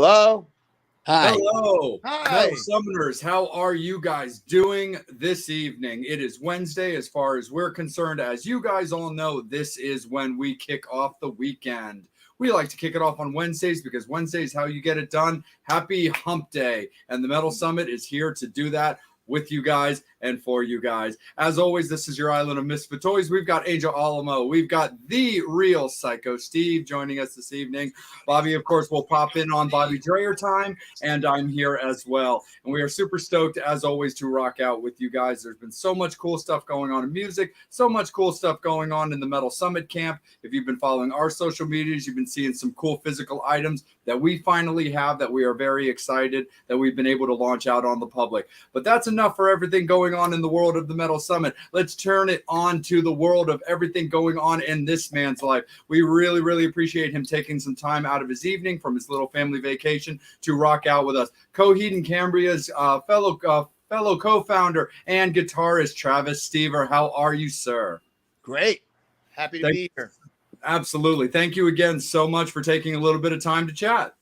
Hello. Hi. Hello, Hi. Summoners. How are you guys doing this evening? It is Wednesday, as far as we're concerned. As you guys all know, this is when we kick off the weekend. We like to kick it off on Wednesdays because Wednesday is how you get it done. Happy Hump Day. And the Metal Summit is here to do that with you guys and for you guys. As always, this is your island of misfit toys. We've got Angel Alamo. We've got the real Psycho Steve joining us this evening. Bobby, of course, will pop in on Bobby Dreyer time, and I'm here as well. And we are super stoked, as always, to rock out with you guys. There's been so much cool stuff going on in music, so much cool stuff going on in the Metal Summit camp. If you've been following our social medias, you've been seeing some cool physical items that we finally have that we are very excited that we've been able to launch out on the public. But that's enough for everything going on in the world of the Metal Summit. Let's turn it on to the world of everything going on in this man's life. We really, really appreciate him taking some time out of his evening from his little family vacation to rock out with us. Coheed and Cambria's fellow co-founder and guitarist Travis Streever. How are you, sir? Great. Happy to be here. Absolutely. Thank you again so much for taking a little bit of time to chat.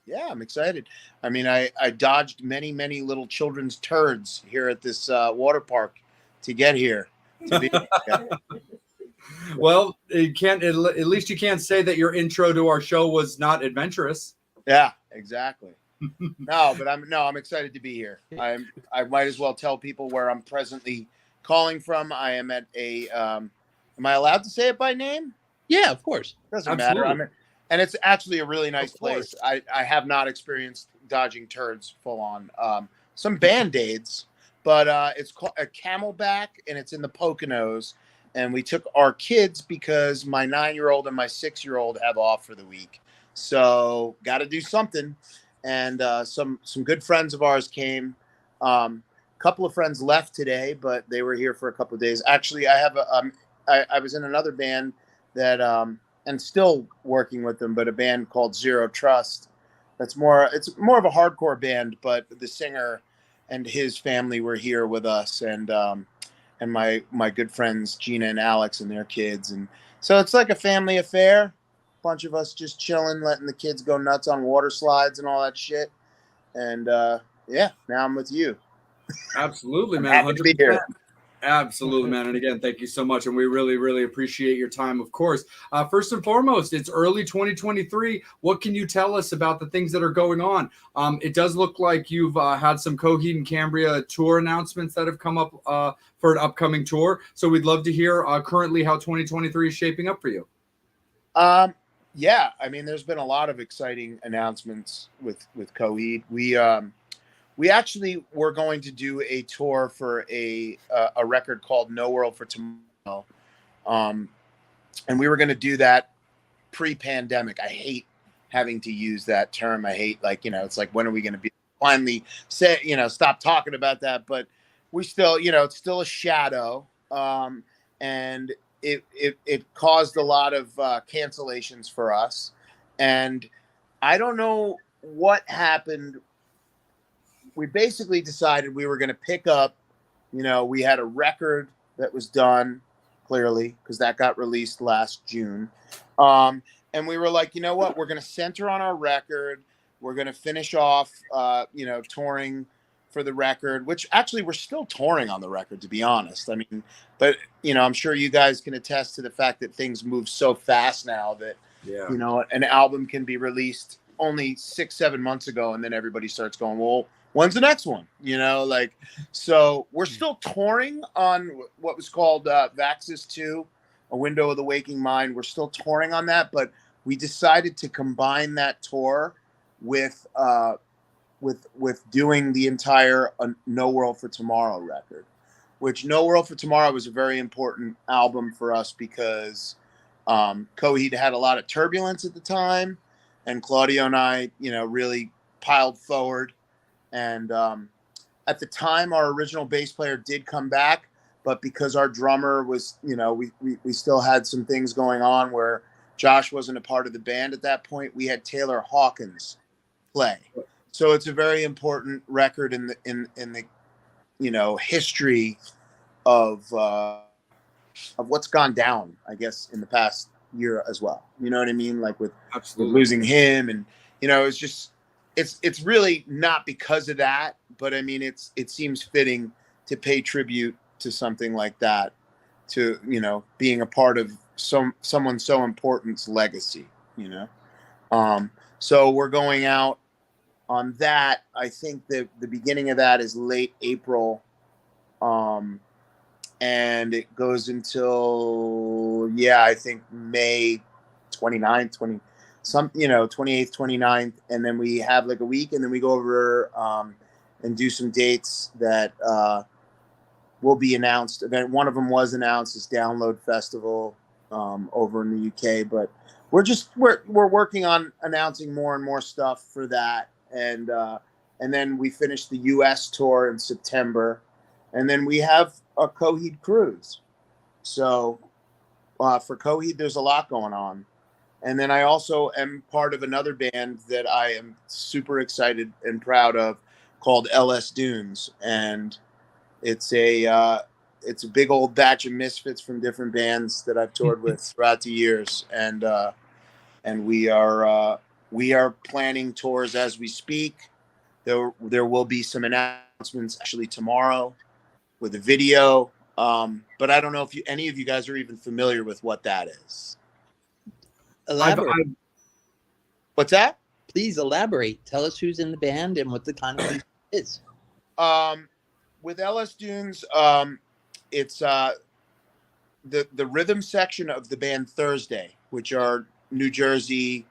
Yeah, I'm excited. I mean, I dodged many, many little children's turds here at this water park to get here. To be Well, you can't. At least you can't say that your intro to our show was not adventurous. Yeah, exactly. I'm excited to be here. I might as well tell people where I'm presently calling from. I am at a. Am I allowed to say it by name? Yeah, of course. Doesn't matter. And it's actually a really nice place. I have not experienced dodging turds full on. Some Band-Aids, but it's called a Camelback, and it's in the Poconos. And we took our kids because my 9-year-old and my 6-year-old have off for the week. So got to do something. And some good friends of ours came. Couple of friends left today, but they were here for a couple of days. Actually, I have I was in another band that and still working with them, but a band called Zero Trust. It's more of a hardcore band, but the singer and his family were here with us, and my good friends Gina and Alex and their kids, and so it's like a family affair. Bunch of us just chilling, letting the kids go nuts on water slides and all that shit. And yeah, now I'm with you. Absolutely, man. Happy to be here. Absolutely, man. And again, thank you so much. And we really, really appreciate your time, of course. First and foremost, it's early 2023. What can you tell us about the things that are going on? It does look like you've had some Coheed and Cambria tour announcements that have come up for an upcoming tour. So we'd love to hear currently how 2023 is shaping up for you. Yeah, I mean, there's been a lot of exciting announcements with Coheed. We actually were going to do a tour for a record called No World for Tomorrow. And we were going to do that pre-pandemic. I hate having to use that term. I hate, it's like, when are we going to be finally stop talking about that? But we still, it's still a shadow. And it caused a lot of cancellations for us. And I don't know what happened. We basically decided we were going to pick up, we had a record that was done, clearly, because that got released last June. And we were like, you know what, we're going to center on our record. We're going to finish off, touring for the record, which actually we're still touring on the record, to be honest. I mean, but, I'm sure you guys can attest to the fact that things move so fast now that, an album can be released only 6-7 months ago. And then everybody starts going, well, when's the next one? So we're still touring on what was called Vaxis 2, A Window of the Waking Mind. We're still touring on that, but we decided to combine that tour with doing the entire No World for Tomorrow record, which No World for Tomorrow was a very important album for us because Coheed had a lot of turbulence at the time, and Claudio and I, really piled forward. And at the time, our original bass player did come back, but because our drummer was, we still had some things going on where Josh wasn't a part of the band at that point. We had Taylor Hawkins play, so it's a very important record in the history of what's gone down, I guess, in the past year as well. You know what I mean? Like with losing him, and it's just. it's really not because of that, but I mean, it seems fitting to pay tribute to something like that, to, being a part of someone so important's legacy, so we're going out on that. I think the beginning of that is late April, and it goes until, I think May 29th, 28th, 29th, and then we have like a week, and then we go over and do some dates that will be announced. One of them was announced, is Download Festival over in the UK, but we're working on announcing more and more stuff for that, and then we finish the US tour in September, and then we have a Coheed cruise. So for Coheed, there's a lot going on. And then I also am part of another band that I am super excited and proud of, called LS Dunes, and it's a big old batch of misfits from different bands that I've toured with throughout the years, and we are planning tours as we speak. There will be some announcements actually tomorrow with a video, but I don't know if any of you guys are even familiar with what that is. Elaborate. What's that? Please elaborate. Tell us who's in the band and what the kind of music is. With LS Dunes, it's the rhythm section of the band Thursday, which are New Jersey,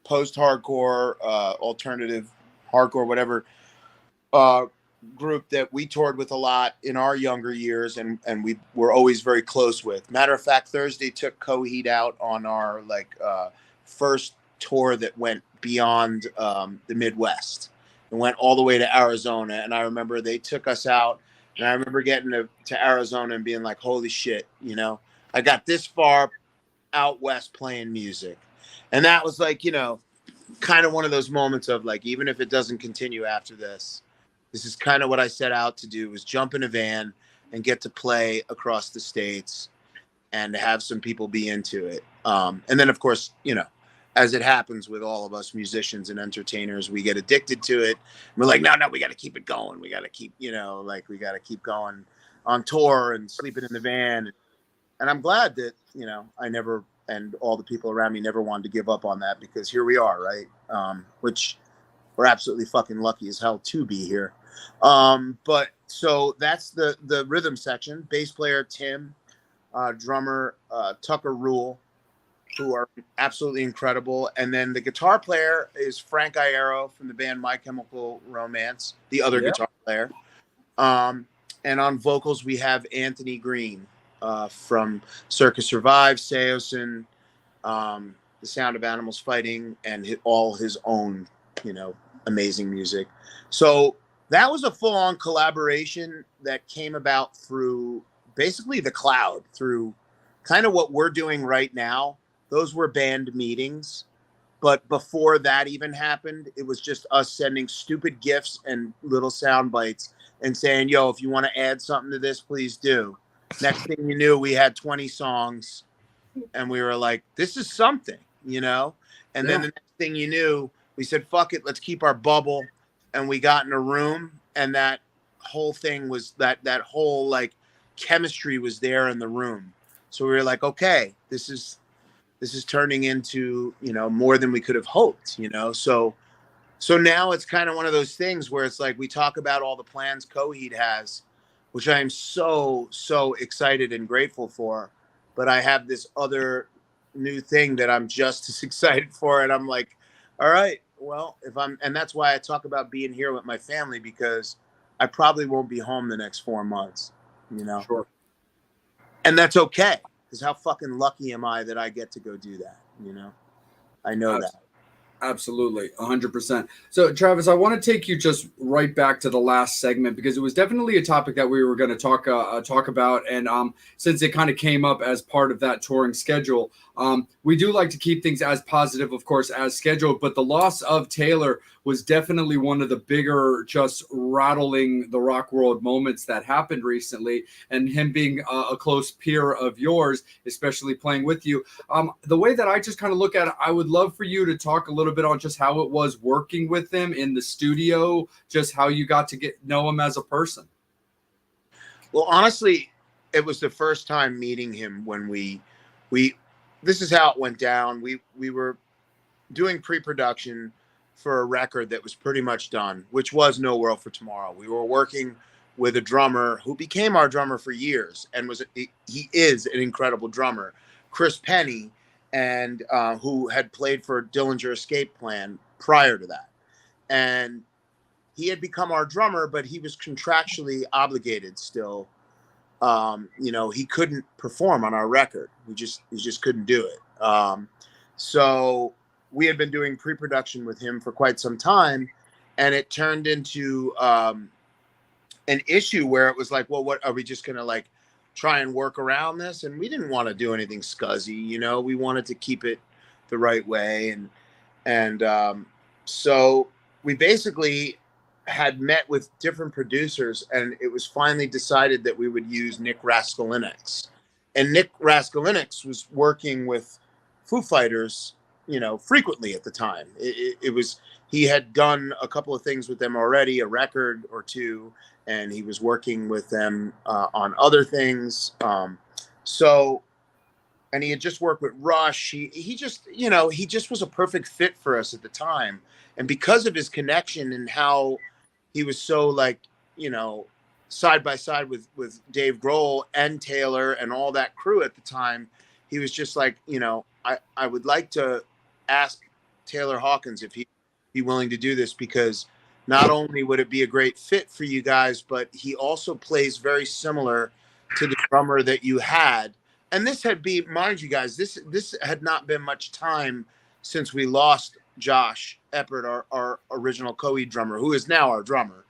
post-hardcore, alternative hardcore, whatever, group that we toured with a lot in our younger years, and we were always very close with. Matter of fact, Thursday took Coheed out on our first tour that went beyond the Midwest and went all the way to Arizona. And I remember they took us out, and I remember getting to Arizona and being like, holy shit, I got this far out west playing music. And that was kind of one of those moments of even if it doesn't continue after this is kind of what I set out to do, was jump in a van and get to play across the states and have some people be into it. And then, of course, as it happens with all of us musicians and entertainers, we get addicted to it. We're like, no, we got to keep it going. We got to keep, we got to keep going on tour and sleeping in the van. And I'm glad that, I never, and all the people around me never wanted to give up on that, because here we are, right? Which we're absolutely fucking lucky as hell to be here. But so that's the rhythm section. Bass player Tim, drummer Tucker Rule, who are absolutely incredible. And then the guitar player is Frank Iero from the band My Chemical Romance, the other guitar player. And on vocals, we have Anthony Green from Circus Survive, Seosin, The Sound of Animals Fighting, and all his own, amazing music. So that was a full-on collaboration that came about through basically the cloud, through kind of what we're doing right now. Those were band meetings. But before that even happened, it was just us sending stupid GIFs and little sound bites and saying, yo, if you want to add something to this, please do. Next thing you knew, we had 20 songs, and we were like, this is something, And then the next thing you knew, we said, fuck it, let's keep our bubble. And we got in a room, and that whole thing was that whole chemistry was there in the room. So we were like, okay, this is turning into, more than we could have hoped, So now it's kind of one of those things where it's we talk about all the plans Coheed has, which I am so, so excited and grateful for. But I have this other new thing that I'm just as excited for. And I'm like, all right, well, and that's why I talk about being here with my family, because I probably won't be home the next 4 months, Sure. And that's okay, because how fucking lucky am I that I get to go do that, I know that. Absolutely, 100%. So, Travis, I want to take you just right back to the last segment, because it was definitely a topic that we were going to talk about, and since it kind of came up as part of that touring schedule, we do like to keep things as positive, of course, as scheduled. But the loss of Taylor was definitely one of the bigger, just rattling the rock world moments that happened recently. And him being a close peer of yours, especially playing with you, the way that I just kind of look at it, I would love for you to talk a little little bit on just how it was working with him in the studio, just how you got to know him as a person? Well, honestly, it was the first time meeting him when we this is how it went down. We were doing pre-production for a record that was pretty much done, which was No World for Tomorrow. We were working with a drummer who became our drummer for years and he is an incredible drummer, Chris Penny, and who had played for Dillinger Escape Plan prior to that. And he had become our drummer, but he was contractually obligated still. He couldn't perform on our record. He just couldn't do it. So we had been doing pre-production with him for quite some time, and it turned into an issue where it was like, well, what are we just going to like try and work around this? And we didn't want to do anything scuzzy, we wanted to keep it the right way. And so we basically had met with different producers, and it was finally decided that we would use Nick Raskolinix. And Nick Raskolinix was working with Foo Fighters, frequently at the time. He had done a couple of things with them already, a record or two, and he was working with them on other things. And he had just worked with Rush. He just was a perfect fit for us at the time. And because of his connection and how he was so side by side with Dave Grohl and Taylor and all that crew at the time, he was just like, I would like to ask Taylor Hawkins if he'd be willing to do this, because not only would it be a great fit for you guys, but he also plays very similar to the drummer that you had. And this had been, mind you guys, this had not been much time since we lost Josh Eppert, our original Coheed drummer, who is now our drummer.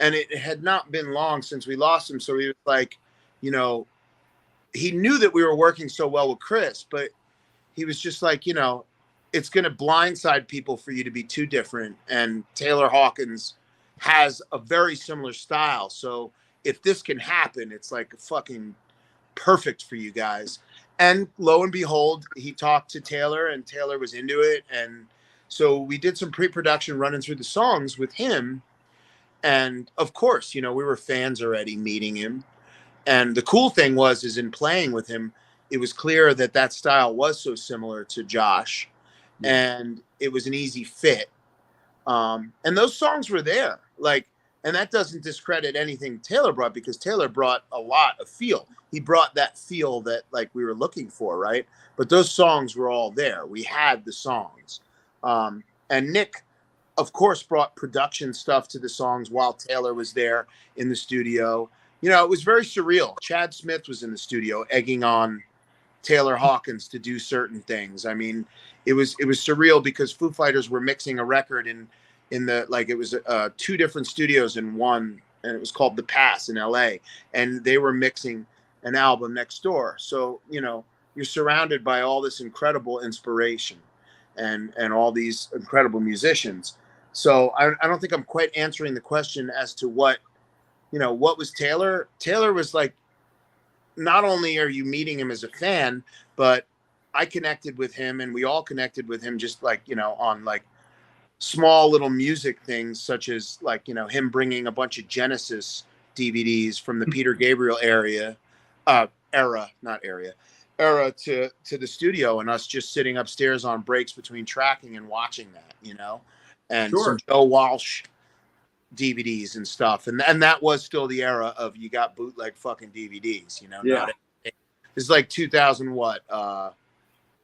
And it had not been long since we lost him. So he was like, he knew that we were working so well with Chris, but he was just like, it's going to blindside people for you to be too different. And Taylor Hawkins has a very similar style. So if this can happen, it's like fucking perfect for you guys. And lo and behold, he talked to Taylor, and Taylor was into it. And so we did some pre-production running through the songs with him. And of course, we were fans already meeting him. And the cool thing is in playing with him, it was clear that style was so similar to Josh, and it was an easy fit. And those songs were there, and that doesn't discredit anything Taylor brought, because Taylor brought a lot of feel. He brought that feel that we were looking for, right? But those songs were all there. We had the songs. And Nick, of course, brought production stuff to the songs while Taylor was there in the studio. It was very surreal. Chad Smith was in the studio egging on Taylor Hawkins to do certain things. I mean, it was surreal because Foo Fighters were mixing a record in the it was two different studios in one, and it was called The Pass in LA, and they were mixing an album next door. So you're surrounded by all this incredible inspiration and all these incredible musicians. So I don't think I'm quite answering the question as to what was Taylor. Taylor was like, not only are you meeting him as a fan, but I connected with him, and we all connected with him just on small little music things, such as him bringing a bunch of Genesis DVDs from the Peter Gabriel era to the studio, and us just sitting upstairs on breaks between tracking and watching that, and Sure. Some Joe Walsh DVDs and stuff. And that was still the era of you got bootleg fucking DVDs, Yeah. It's like 2000, what?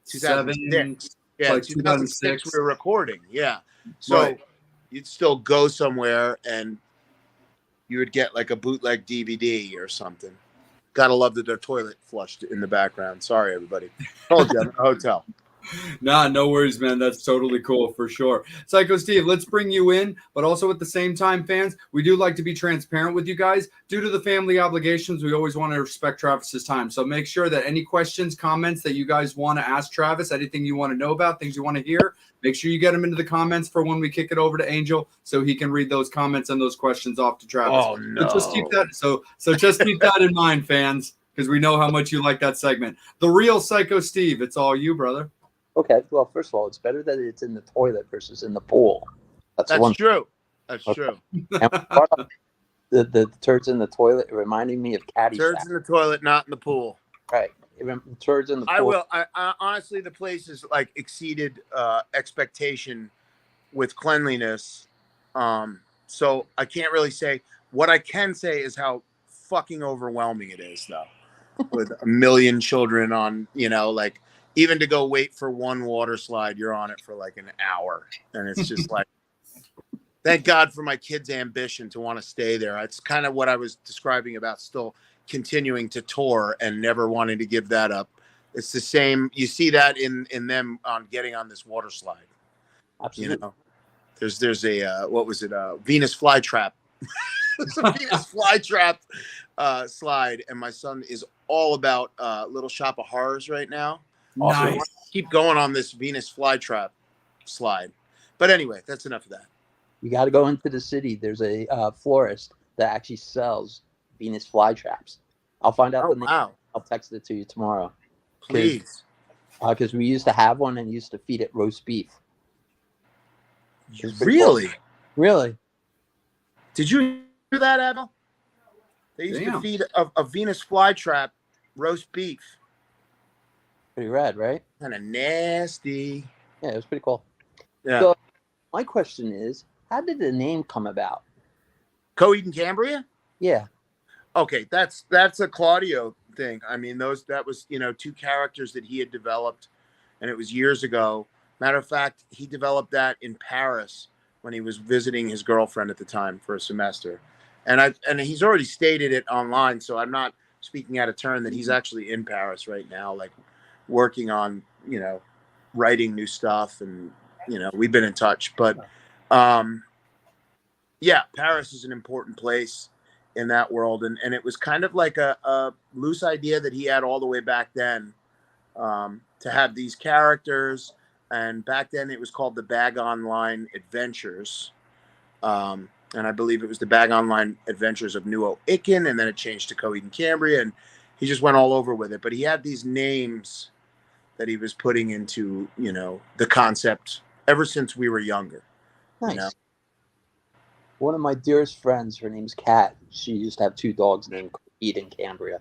2006. Yeah, 2006 we were recording. Yeah. So Right. You'd still go somewhere and you would get a bootleg DVD or something. Gotta love that their toilet flushed in the background. Sorry, everybody. Told you, I'm in a hotel. Nah, no worries, man. That's totally cool for sure. Psycho Steve, let's bring you in, but also at the same time, fans, we do like to be transparent with you guys. Due to the family obligations, we always want to respect Travis's time. So make sure that any questions, comments that you guys want to ask Travis, anything you want to know about, things you want to hear, make sure you get them into the comments for when we kick it over to Angel, so he can read those comments and those questions off to Travis. Oh no! So just keep that. So just keep that in mind, fans, because we know how much you like that segment. The real Psycho Steve. It's all you, brother. Okay, well, first of all, it's better that it's in the toilet versus in the pool. That's That's one. true. That's Okay. true. And brought up the turds in the toilet, it reminded me of Caddyshack. Turds in the toilet, not in the pool. Right. Turds in the pool. I will. I honestly, the place is like exceeded expectation with cleanliness. So I can't really say. What I can say is how fucking overwhelming it is, though, with a million children on. Like even to go wait for one water slide, you're on it for like an hour, and it's just like. Thank God for my kids' ambition to want to stay there. It's kind of what I was describing about still continuing to tour and never wanting to give that up. It's the same. You see that in them on getting on this water slide. Absolutely. There's a what was it? Venus flytrap. It's a Venus flytrap slide, and my son is all about Little Shop of Horrors right now. Nice. So keep going on this Venus flytrap slide. But anyway, that's enough of that. You got to go into the city. There's a florist that actually sells Venus flytraps. I'll find out the name. Wow. I'll text it to you tomorrow. Please. Because we used to have one and used to feed it roast beef. Really? Cool. Really? Did you hear that, Abel? They used to feed a Venus flytrap roast beef. Pretty rad, right? Kind of nasty. Yeah, it was pretty cool. Yeah. So my question is, how did the name come about? Coheed and Cambria? Yeah. Okay, that's a Claudio thing. I mean, that was, two characters that he had developed, and it was years ago. Matter of fact, he developed that in Paris when he was visiting his girlfriend at the time for a semester. And he's already stated it online, so I'm not speaking out of turn that he's actually in Paris right now, like working on, writing new stuff, and we've been in touch. But yeah, Paris is an important place in that world, and it was kind of like a loose idea that he had all the way back then, to have these characters. And back then it was called the Bag Online Adventures. And I believe it was the Bag Online Adventures of New Icken, and then it changed to Coheed and Cambria, and he just went all over with it. But he had these names that he was putting into, the concept ever since we were younger. Nice. One of my dearest friends, her name's Kat. She used to have 2 dogs named Coheed and Cambria.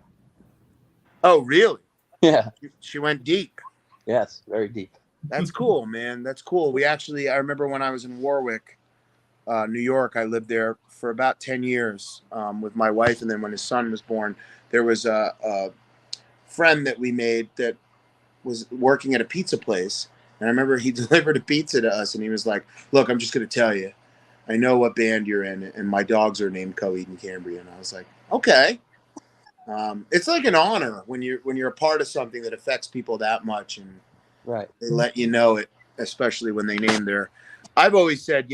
Oh, really? Yeah. She went deep. Yes, very deep. That's cool, man. That's cool. I remember when I was in Warwick, New York, I lived there for about 10 years with my wife. And then when his son was born, there was a friend that we made that was working at a pizza place. And I remember he delivered a pizza to us, and he was like, look, I'm just going to tell you, I know what band you're in, and my dogs are named Coheed and Cambria. And I was like, okay. It's like an honor when you're a part of something that affects people that much, and right. They let you know it, especially when they name I've always said,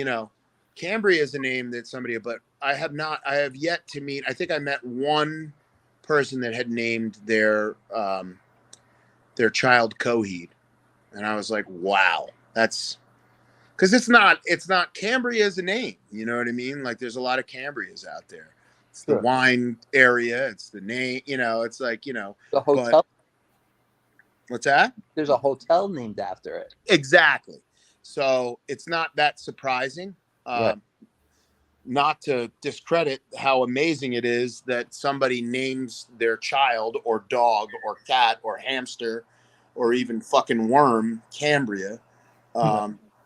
Cambria is a name that somebody, but I have yet to meet. I think I met one person that had named their child Coheed. And I was like, wow, that's because it's not Cambria is a name. You know what I mean? Like there's a lot of Cambrias out there. It's the wine area. It's the name, it's like, the hotel. But, what's that? There's a hotel named after it. Exactly. So it's not that surprising. Right. Not to discredit how amazing it is that somebody names their child or dog or cat or hamster or even fucking worm Cambria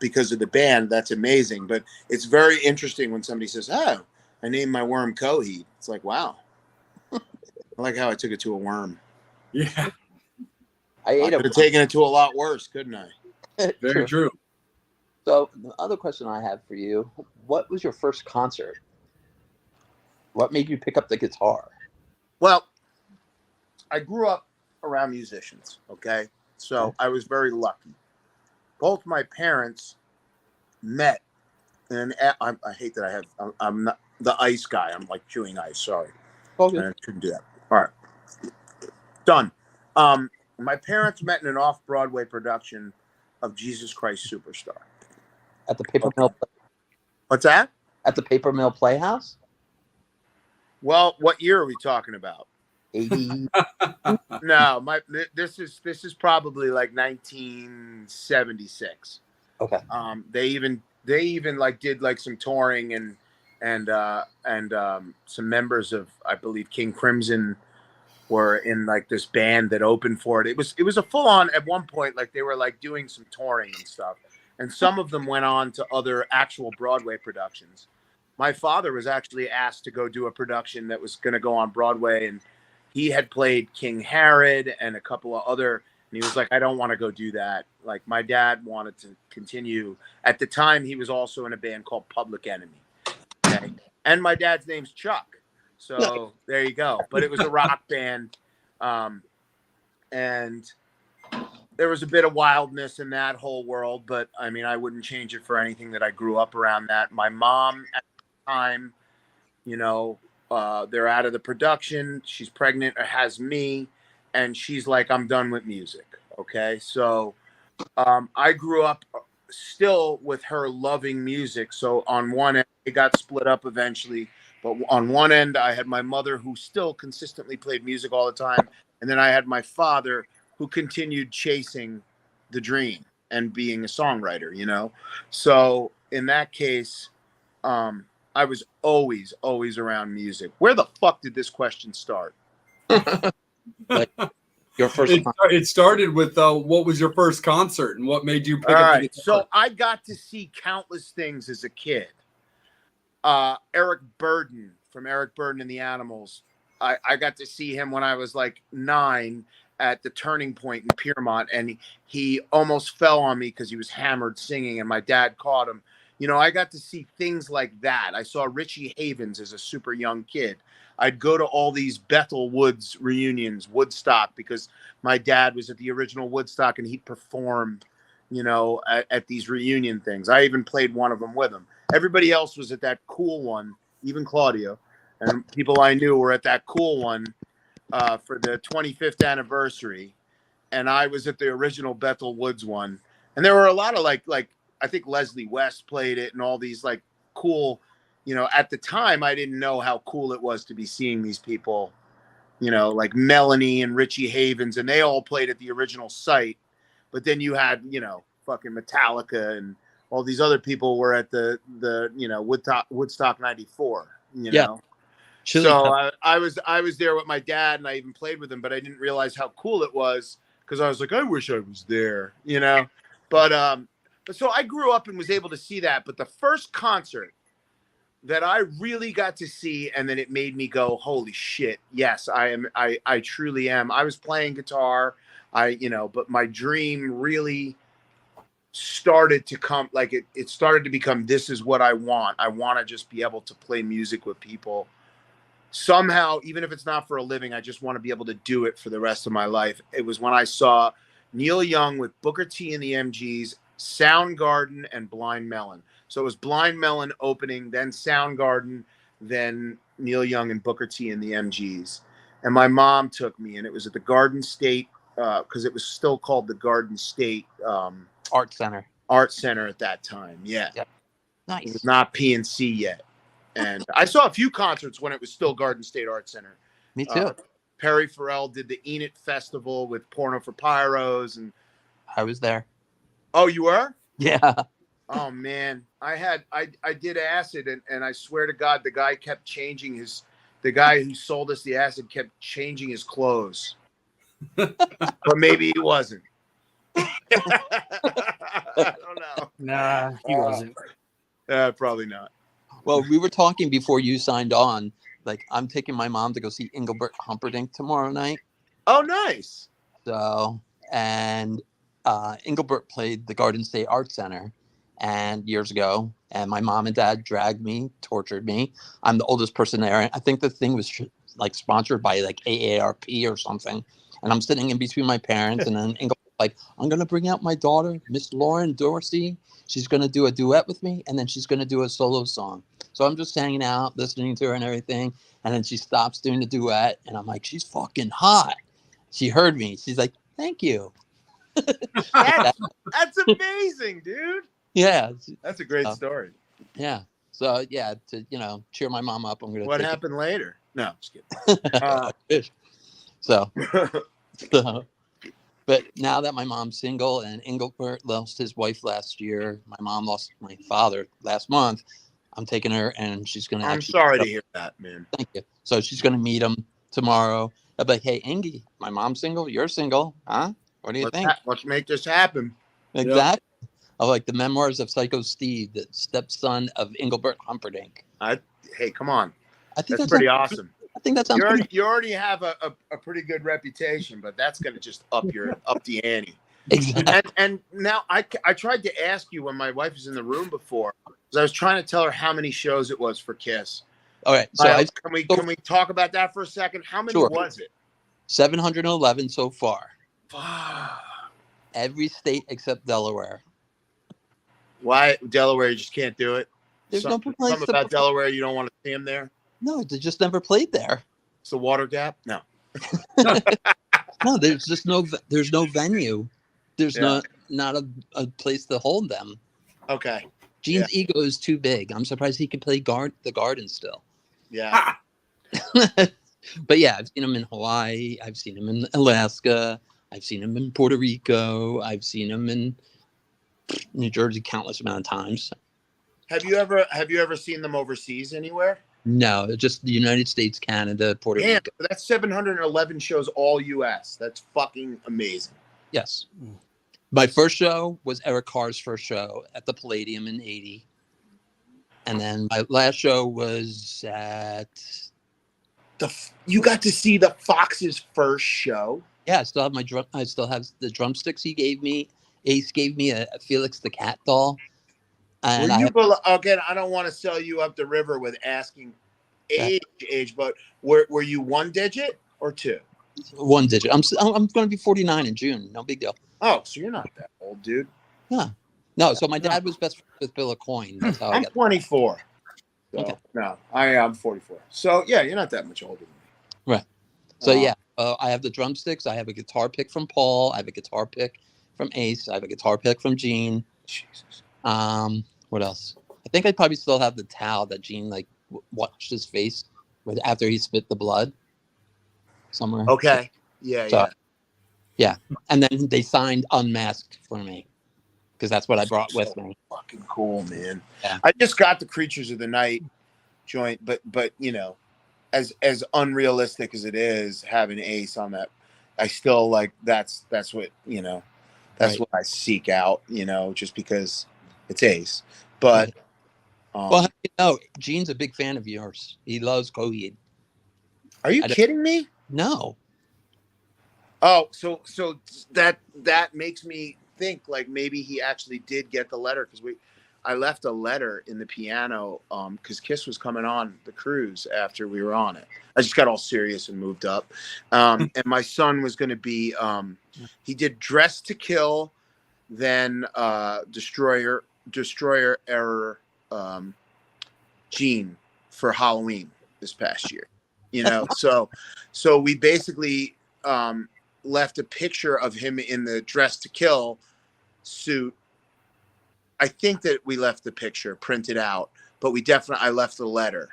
because of the band. That's amazing. But it's very interesting when somebody says, oh, I named my worm Coheed. It's like, wow. I like how I took it to a worm. Yeah. I could have taken it to a lot worse, couldn't I? Very true. So the other question I have for you, what was your first concert? What made you pick up the guitar? Well, I grew up around musicians, okay? So I was very lucky. Both my parents met, and I hate that I'm not the ice guy. I'm like chewing ice, sorry. Okay. I shouldn't do that. All right. Done. My parents met in an off-Broadway production of Jesus Christ Superstar. At the Paper Mill. What's that? At the Paper Mill Playhouse? Well, what year are we talking about? 80? No, this is probably like 1976. Okay. They even like did like some touring and some members of, I believe, King Crimson were in like this band that opened for it. It was a full on, at one point, like they were like doing some touring and stuff. And some of them went on to other actual Broadway productions. My father was actually asked to go do a production that was going to go on Broadway, and he had played King Herod and a couple of other, and he was like, I don't want to go do that. Like, my dad wanted to continue. At the time, he was also in a band called Public Enemy. Okay. And my dad's name's Chuck. So there you go. But it was a rock band. And there was a bit of wildness in that whole world. But, I mean, I wouldn't change it for anything that I grew up around that. My mom at the time, you know, they're out of the production. She's pregnant or has me. And she's like, I'm done with music. Okay. So I grew up still with her loving music. So on one end, it got split up eventually. But on one end, I had my mother, who still consistently played music all the time. And then I had my father, who continued chasing the dream and being a songwriter, you know? So in that case, I was always around music. Where the fuck did this question start? Like your first. It started with what was your first concert and what made you pick All up right. the guitar? So I got to see countless things as a kid. Eric Burden from Eric Burden and the Animals. I got to see him when I was like 9 at the Turning Point in Piermont, and he almost fell on me because he was hammered singing, and my dad caught him. You know, I got to see things like that. I saw Richie Havens as a super young kid. I'd go to all these Bethel Woods reunions, Woodstock, because my dad was at the original Woodstock and he'd perform, you know, at these reunion things. I even played one of them with him. Everybody else was at that cool one, even Claudio, and people I knew were at that cool one for the 25th anniversary. And I was at the original Bethel Woods one. And there were a lot of like I think Leslie West played it and all these like cool, you know, at the time I didn't know how cool it was to be seeing these people, you know, like Melanie and Richie Havens, and they all played at the original site. But then you had, you know, fucking Metallica and all these other people were at the you know, Woodstock 94, you know. Chili So I was there with my dad, and I even played with him, but I didn't realize how cool it was because I was like, I wish I was there, you know. But so I grew up and was able to see that. But the first concert that I really got to see, and then it made me go, holy shit, yes, I truly am. I was playing guitar, you know, but my dream really started to come, like it started to become, this is what I want. I want to just be able to play music with people somehow, even if it's not for a living. I just want to be able to do it for the rest of my life. It was when I saw Neil Young with Booker T and the MGs, Soundgarden, and Blind Melon. So it was Blind Melon opening, then Soundgarden, then Neil Young and Booker T and the MGs. And my mom took me, and it was at the Garden State, because it was still called the Garden State Art Center. Art Center at that time. Yeah. Yep. Nice. It was not PNC yet. And I saw a few concerts when it was still Garden State Art Center. Me too. Perry Farrell did the Enid Festival with Porno for Pyros, and I was there. Oh, you were? Yeah. Oh man, I did acid, and I swear to God, the guy kept changing the guy who sold us the acid kept changing his clothes, but maybe he wasn't. I don't know. Nah, he wasn't. Probably not. Well, we were talking before you signed on. Like, I'm taking my mom to go see Engelbert Humperdinck tomorrow night. Oh, nice. So, and Engelbert played the Garden State Art Center and years ago, and my mom and dad dragged me, tortured me. I'm the oldest person there. I think the thing was like sponsored by like AARP or something. And I'm sitting in between my parents, and then Engelbert like, I'm gonna bring out my daughter, Miss Lauren Dorsey. She's gonna do a duet with me, and then she's gonna do a solo song. So I'm just hanging out, listening to her and everything. And then she stops doing the duet, and I'm like, she's fucking hot. She heard me. She's like, thank you. That's amazing, dude. Yeah. That's a great story. Yeah. So, yeah, to, you know, cheer my mom up, I'm going to What happened later? No, just kidding. So, so, but now that my mom's single and Engelbert lost his wife last year, my mom lost my father last month. I'm taking her, and she's gonna. I'm sorry to hear that, man. Thank you. So she's gonna meet him tomorrow. I'll be like, hey, Ingy, my mom's single. You're single, huh? What do you think? Let's make this happen. Exactly. Yep. I like the memoirs of Psycho Steve, the stepson of Engelbert Humperdinck. Hey, come on. I think that's pretty awesome. I think that sounds you already have a pretty good reputation, but that's going to just up the ante. Exactly. And now I tried to ask you when my wife was in the room before, because I was trying to tell her how many shows it was for Kiss. All right. So can we talk about that for a second? How many was it? 711 so far. Every state except Delaware. Why Delaware? You just can't do it. There's something about Delaware. You don't want to see them there. No, they just never played there. It's the Water Gap. No. No, there's just there's no venue. There's not a place to hold them. Okay. Gene's ego is too big. I'm surprised he can play the Garden still. Yeah. But yeah, I've seen him in Hawaii. I've seen him in Alaska. I've seen him in Puerto Rico. I've seen him in New Jersey countless amount of times. Have you ever seen them overseas anywhere? No, just the United States, Canada, Puerto Rico. That's 711 shows all U.S. That's fucking amazing. Yes. My first show was Eric Carr's first show at the Palladium in 80. And then my last show was at... You got to see the Fox's first show? Yeah, I still have the drumsticks he gave me. Ace gave me a Felix the Cat doll. And again, I don't want to sell you up the river with asking age, but were you one digit or two? One digit. I'm going to be 49 in June. No big deal. Oh, so you're not that old, dude. Yeah. No, so my dad was best friends with Bill Coyne. That's how I'm 24. So, okay. No, I'm 44. So, yeah, you're not that much older than me. Right. So, yeah, I have the drumsticks. I have a guitar pick from Paul. I have a guitar pick from Ace. I have a guitar pick from Gene. Jesus. What else? I think I probably still have the towel that Gene watched his face after he spit the blood somewhere. Okay. Yeah. Yeah. And then they signed Unmasked for me because that's what I brought with me. Fucking cool, man. Yeah. I just got the Creatures of the Night joint, but you know, as unrealistic as it is having Ace on that, I still like that's what that's what I seek out, just because it's Ace. But well, Gene's a big fan of yours. He loves Coheed. Are you kidding me? No. Oh, so that makes me think like maybe he actually did get the letter, because I left a letter in the piano because Kiss was coming on the cruise after we were on it. I just got all serious and moved up, and my son was going to be he did Dress to Kill, then Destroyer Error Gene for Halloween this past year, so we basically left a picture of him in the Dress to Kill suit. I think that we left the picture printed out, but I left the letter,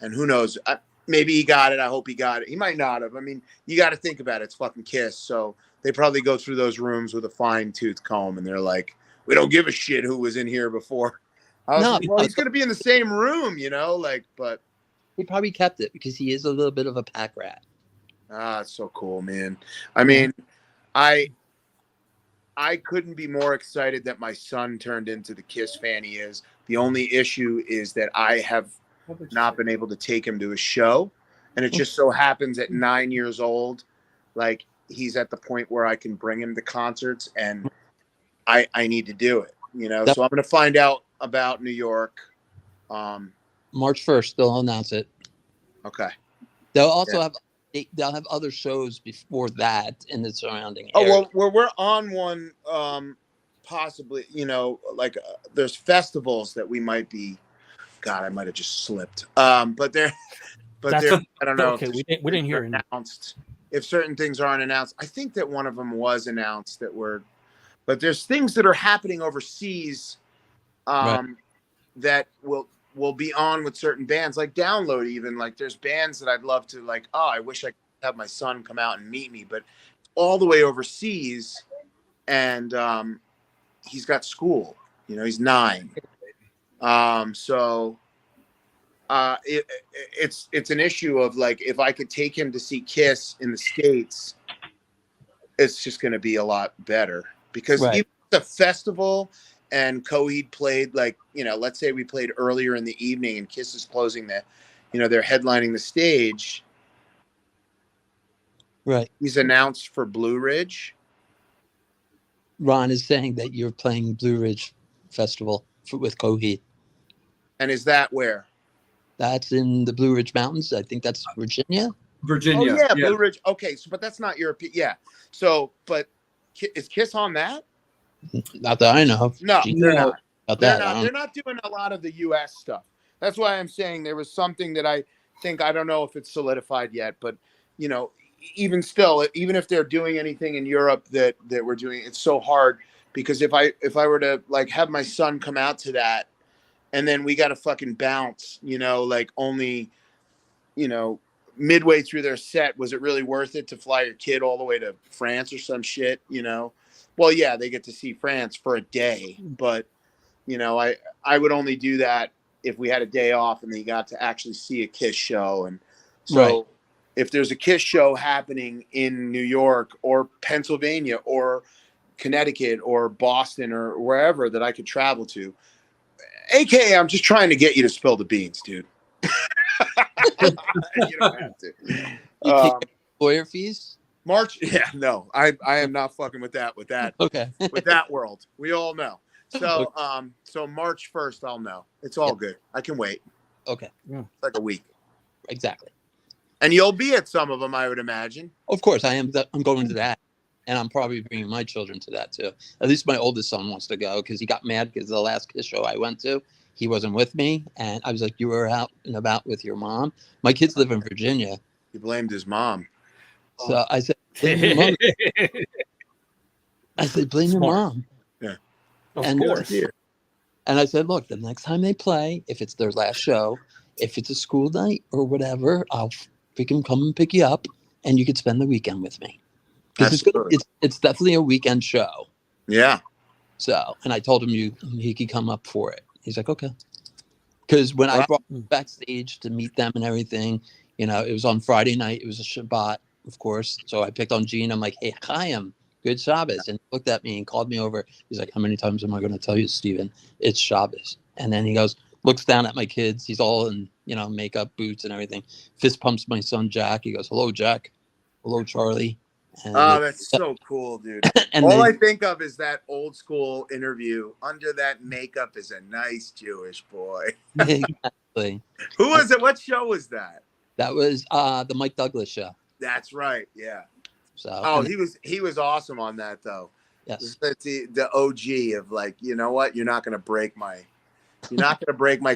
and who knows, maybe he got it. I hope he got it. He might not have. I mean, you got to think about it. It's fucking Kiss. So they probably go through those rooms with a fine tooth comb, and they're like, we don't give a shit who was in here before. Well, he's going to be in the same room, but he probably kept it because he is a little bit of a pack rat. It's so cool, man. I mean, I couldn't be more excited that my son turned into the Kiss fan he is. The only issue is that I have not been able to take him to a show. And it just so happens at 9 years old, like he's at the point where I can bring him to concerts, and I need to do it, So I'm going to find out about New York. March 1st, they'll announce it. Okay. They'll also they'll have other shows before that in the surrounding area. Well, we're on one, possibly, there's festivals that we might be. God, I might have just slipped. But I don't know. Okay, we didn't hear announced. If certain things aren't announced, I think that one of them was announced but there's things that are happening overseas, that will be on with certain bands, like Download. Even like there's bands that I'd love to I wish I could have my son come out and meet me, but all the way overseas, and he's got school. You know, he's 9. So it's an issue of like, if I could take him to see Kiss in the States, it's just going to be a lot better, because even the festival and Coheed played, like, you know, let's say we played earlier in the evening and Kiss is closing the, you know, they're headlining the stage. Right. He's announced for Blue Ridge. Ron is saying that you're playing Blue Ridge Festival with Coheed. And is that where? That's in the Blue Ridge Mountains. I think that's Virginia. Virginia. Oh, yeah, Blue Ridge. Okay, so but that's not European. Yeah. So, but is Kiss on that? Not that I know of. No, they're not. They're not. They're not doing a lot of the U.S. stuff. That's why I'm saying there was something that I think, I don't know if it's solidified yet, but you know, even still, even if they're doing anything in Europe that we're doing, it's so hard, because if I were to like have my son come out to that, and then we got to fucking bounce, you know, like only, you know, midway through their set, was it really worth it to fly your kid all the way to France or some shit, you know? Well, yeah, they get to see France for a day, but you know, I would only do that if we had a day off and they got to actually see a Kiss show. And so if there's a Kiss show happening in New York or Pennsylvania or Connecticut or Boston or wherever that I could travel to, AKA, I'm just trying to get you to spill the beans, dude. You don't have to. You take lawyer fees? March, yeah, no, I am not fucking with that. Okay. With that world, we all know. So, so March 1st, I'll know. It's all good. I can wait. Okay. It's like a week. Exactly. And you'll be at some of them, I would imagine. Of course, I am. I'm going to that, and I'm probably bringing my children to that too. At least my oldest son wants to go, because he got mad because the last Kiss show I went to, he wasn't with me, and I was like, "You were out and about with your mom." My kids live in Virginia. He blamed his mom. So I said, "Blame your mom." I said, "Blame your mom." Yeah. Of And course. And I said, "Look, the next time they play, if it's their last show, if it's a school night or whatever, I'll freaking come and pick you up, and you could spend the weekend with me, because it's definitely a weekend show." Yeah. So, and I told him he could come up for it. He's like, "Okay." Because when I brought him backstage to meet them and everything, you know, it was on Friday night. It was a Shabbat, of course. So I picked on Gene. I'm like, "Hey, Chaim, good Shabbos." And he looked at me and called me over. He's like, "How many times am I going to tell you, Steven? It's Shabbos." And then he goes, looks down at my kids. He's all in, you know, makeup, boots and everything. Fist pumps my son, Jack. He goes, "Hello, Jack. Hello, Charlie." And oh, that's so cool, dude. and all I think of is that old school interview. Under that makeup is a nice Jewish boy. Exactly. Who was it? What show was that? That was the Mike Douglas show. That's right. Yeah. So he was awesome on that though. Yes. That's the OG of like, you know what? You're not gonna break my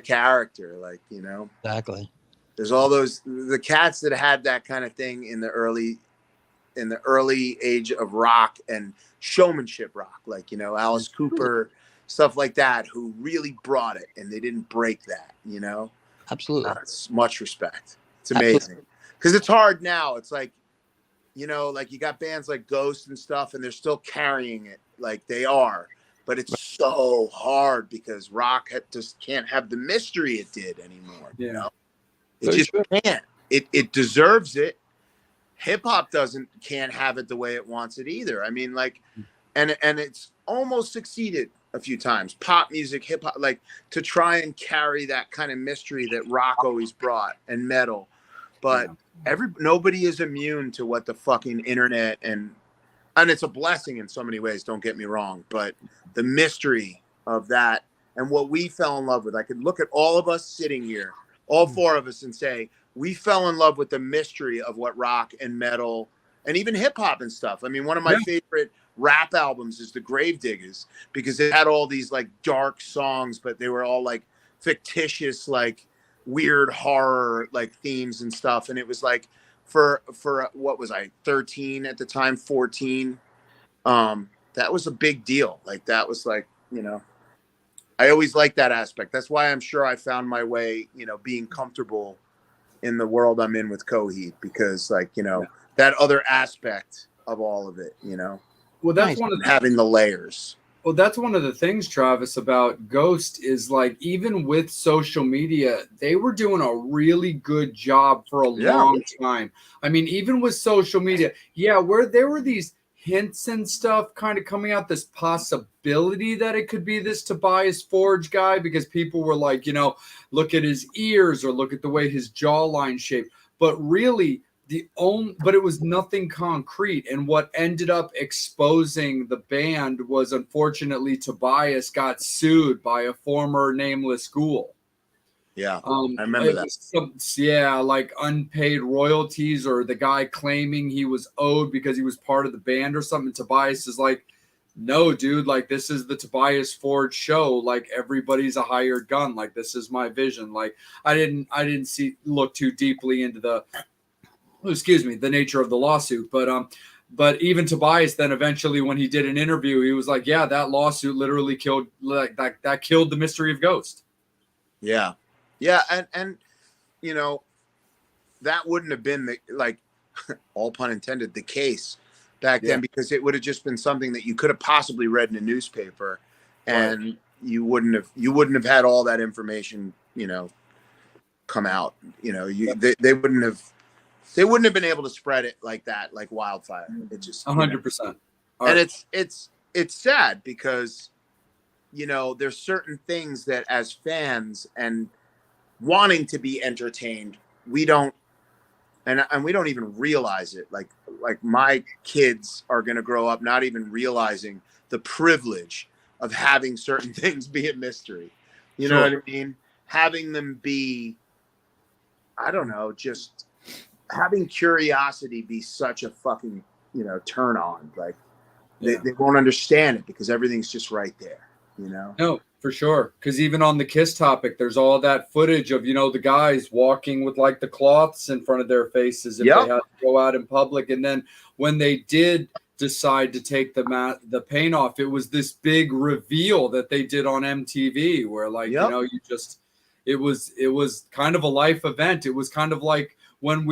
character. Like, you know. Exactly. There's all the cats that had that kind of thing in the early age of rock and showmanship rock, like, you know, Alice Cooper, stuff like that, who really brought it, and they didn't break that, you know. Absolutely. That's much respect. It's amazing, because it's hard now. It's like, you know, like you got bands like Ghost and stuff, and they're still carrying it like they are, but it's so hard because rock just can't have the mystery it did anymore. You know, it just can't. It deserves it. Hip hop can't have it the way it wants it either. I mean, like, and it's almost succeeded a few times. Pop music, hip hop, like, to try and carry that kind of mystery that rock always brought, and metal. But nobody is immune to what the fucking internet and it's a blessing in so many ways. Don't get me wrong, but the mystery of that and what we fell in love with. I could look at all of us sitting here, all 4 of us, and say, we fell in love with the mystery of what rock and metal and even hip hop and stuff. I mean, one of my favorite rap albums is the Gravediggers, because it had all these like dark songs, but they were all like fictitious, like weird horror, like themes and stuff. And it was like for what was I, 13 at the time, 14. That was a big deal. Like, that was like, you know, I always liked that aspect. That's why I'm sure I found my way, you know, being comfortable in the world I'm in with Coheed, because like, you know, that other aspect of all of it, you know, Well, that's one of the, having the layers. well, that's one of the things, Travis, about Ghost is like, even with social media, they were doing a really good job for a long time. I mean, even with social media, where there were these hints and stuff kind of coming out, this possibility that it could be this Tobias Forge guy, because people were like, you know, look at his ears or look at the way his jawline shaped. But really, but it was nothing concrete. And what ended up exposing the band was, unfortunately, Tobias got sued by a former nameless ghoul. Yeah, I remember that. Like unpaid royalties, or the guy claiming he was owed because he was part of the band or something. Tobias is like, no, dude, like, this is the Tobias Forge show. Like, everybody's a hired gun. Like, this is my vision. Like, I didn't look too deeply into the nature of the lawsuit. But even Tobias then eventually, when he did an interview, he was like, yeah, that lawsuit literally killed, like, that killed the mystery of Ghost. Yeah. And you know, that wouldn't have been the, like, all pun intended, the case back then, because it would have just been something that you could have possibly read in a newspaper, and you wouldn't have had all that information, you know, come out. You know, they wouldn't have been able to spread it like that, like wildfire. It just 100%. And it's sad, because, you know, there's certain things that as fans and wanting to be entertained, we don't even realize it. Like my kids are going to grow up not even realizing the privilege of having certain things be a mystery. You know what I mean? Having them be, I don't know, just having curiosity be such a fucking, you know, turn on. Like they won't understand it because everything's just right there, you know? No, for sure. Because even on the Kiss topic, there's all that footage of, you know, the guys walking with like the cloths in front of their faces if they had to go out in public. And then when they did decide to take the paint off, it was this big reveal that they did on MTV where, like, you know, it was kind of a life event. It was kind of like when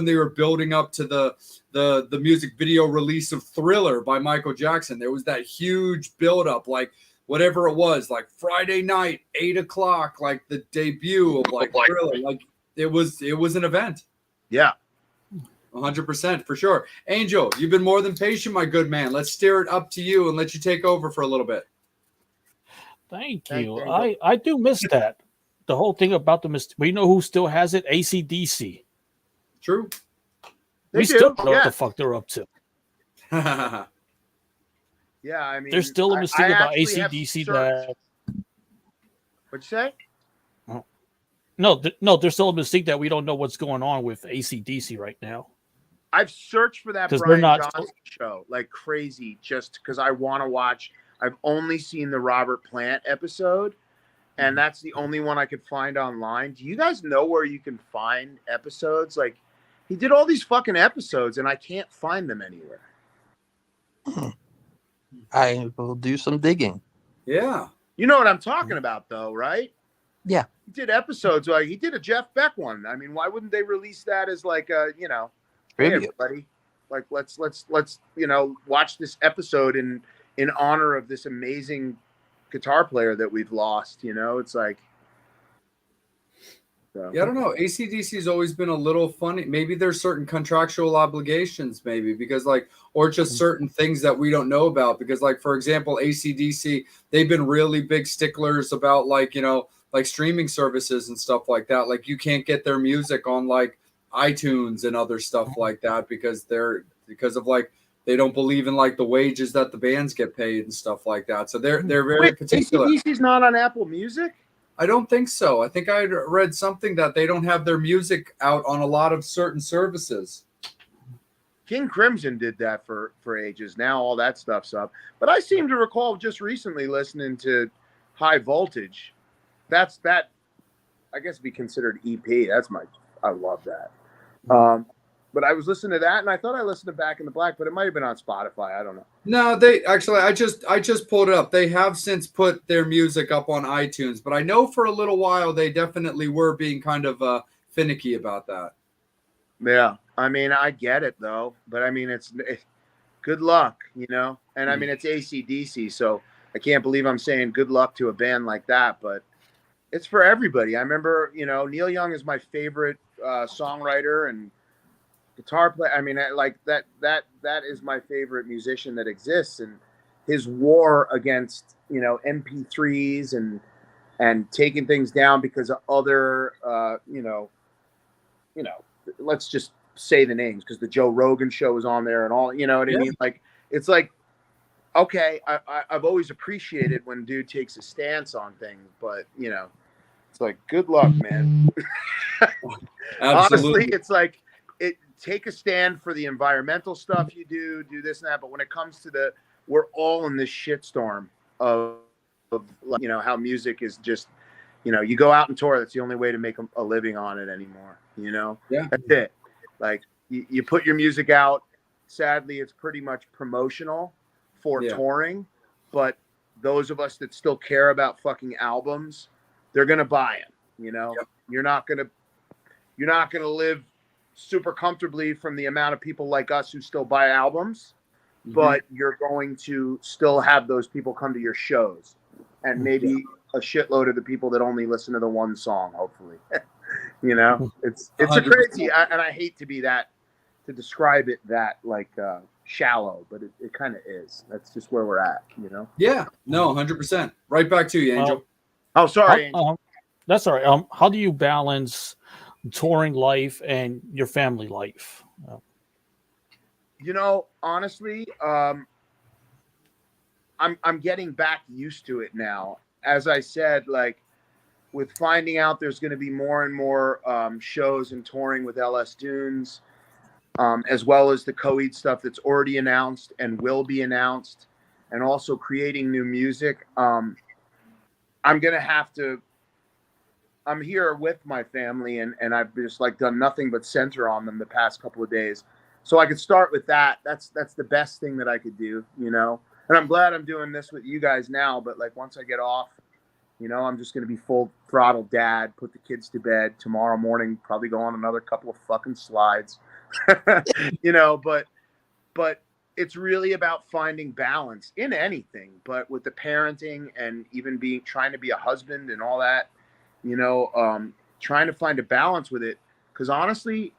they were building up to the music video release of Thriller by Michael Jackson. There was that huge buildup, like whatever it was, like Friday night, 8:00, like the debut of like Thriller. Like it was an event. Yeah. 100% for sure. Angel, you've been more than patient, my good man. Let's steer it up to you and let you take over for a little bit. Thank you. I do miss that. The whole thing about the mistake. But you know who still has it? AC/DC. True. We still don't know what the fuck they're up to. Yeah, I mean, there's still a mistake about AC/DC that. What'd you say? No, there's still a mistake that we don't know what's going on with AC/DC right now. I've searched for that Brian Johnson show like crazy just because I want to watch. I've only seen the Robert Plant episode, and that's the only one I could find online. Do you guys know where you can find episodes? Like, he did all these fucking episodes, and I can't find them anywhere. I will do some digging. Yeah. You know what I'm talking about, though, right? Yeah. He did episodes, like he did a Jeff Beck one. I mean, why wouldn't they release that as like a, you know, hey, everybody, like let's you know, watch this episode in honor of this amazing guitar player that we've lost. You know, it's like, yeah, I don't know. AC/DC has always been a little funny. Maybe there's certain contractual obligations, maybe because like, or just certain things that we don't know about. Because like, for example, AC/DC, they've been really big sticklers about like, you know, like streaming services and stuff like that. Like you can't get their music on like iTunes and other stuff like that because of like, they don't believe in like the wages that the bands get paid and stuff like that. So they're very particular. AC/DC's not on Apple Music? I don't think so. I think I read something that they don't have their music out on a lot of certain services. King Crimson did that for ages. Now all that stuff's up. But I seem to recall just recently listening to High Voltage. That I guess be considered EP. I love that. But I was listening to that, and I thought I listened to Back in the Black, but it might have been on Spotify. I don't know. No, they actually. I just pulled it up. They have since put their music up on iTunes, but I know for a little while they definitely were being kind of finicky about that. Yeah, I mean, I get it though, but I mean, good luck, you know. And I mean, it's AC/DC, so I can't believe I'm saying good luck to a band like that, but it's for everybody. I remember, you know, Neil Young is my favorite songwriter and guitar player. I mean, like that is my favorite musician that exists, and his war against, you know, MP3s and taking things down because of other, you know, let's just say the names because the Joe Rogan show is on there and all, you know what I mean? Like, it's like, okay, I've always appreciated when dude takes a stance on things, but you know, it's like, good luck, man. Honestly, it's like, take a stand for the environmental stuff you do this and that. But when it comes to we're all in this shitstorm of you know, how music is just, you know, you go out and tour. That's the only way to make a living on it anymore. You know, that's it. Like you put your music out. Sadly, it's pretty much promotional for touring. But those of us that still care about fucking albums, they're gonna buy them. You know, you're not gonna live super comfortably from the amount of people like us who still buy albums, but you're going to still have those people come to your shows, and maybe a shitload of the people that only listen to the one song, hopefully. You know, it's a crazy, and I hate to be that, to describe it that like shallow, but it kind of is. That's just where we're at, you know? Yeah, no, 100%. Right back to you, Angel. Oh, sorry, Angel. That's all right. How do you balance touring life and your family life? You know, honestly, I'm getting back used to it now. As I said, like with finding out there's going to be more and more shows and touring with LS Dunes, as well as the Coheed stuff that's already announced and will be announced, and also creating new music. I'm going to have to. I'm here with my family, and I've just like done nothing but center on them the past couple of days. So I could start with that. That's the best thing that I could do, you know. And I'm glad I'm doing this with you guys now. But like once I get off, you know, I'm just gonna be full throttle dad. Put the kids to bed tomorrow morning. Probably go on another couple of fucking slides, you know. But it's really about finding balance in anything. But with the parenting and even trying to be a husband and all that. You know, trying to find a balance with it. Because honestly,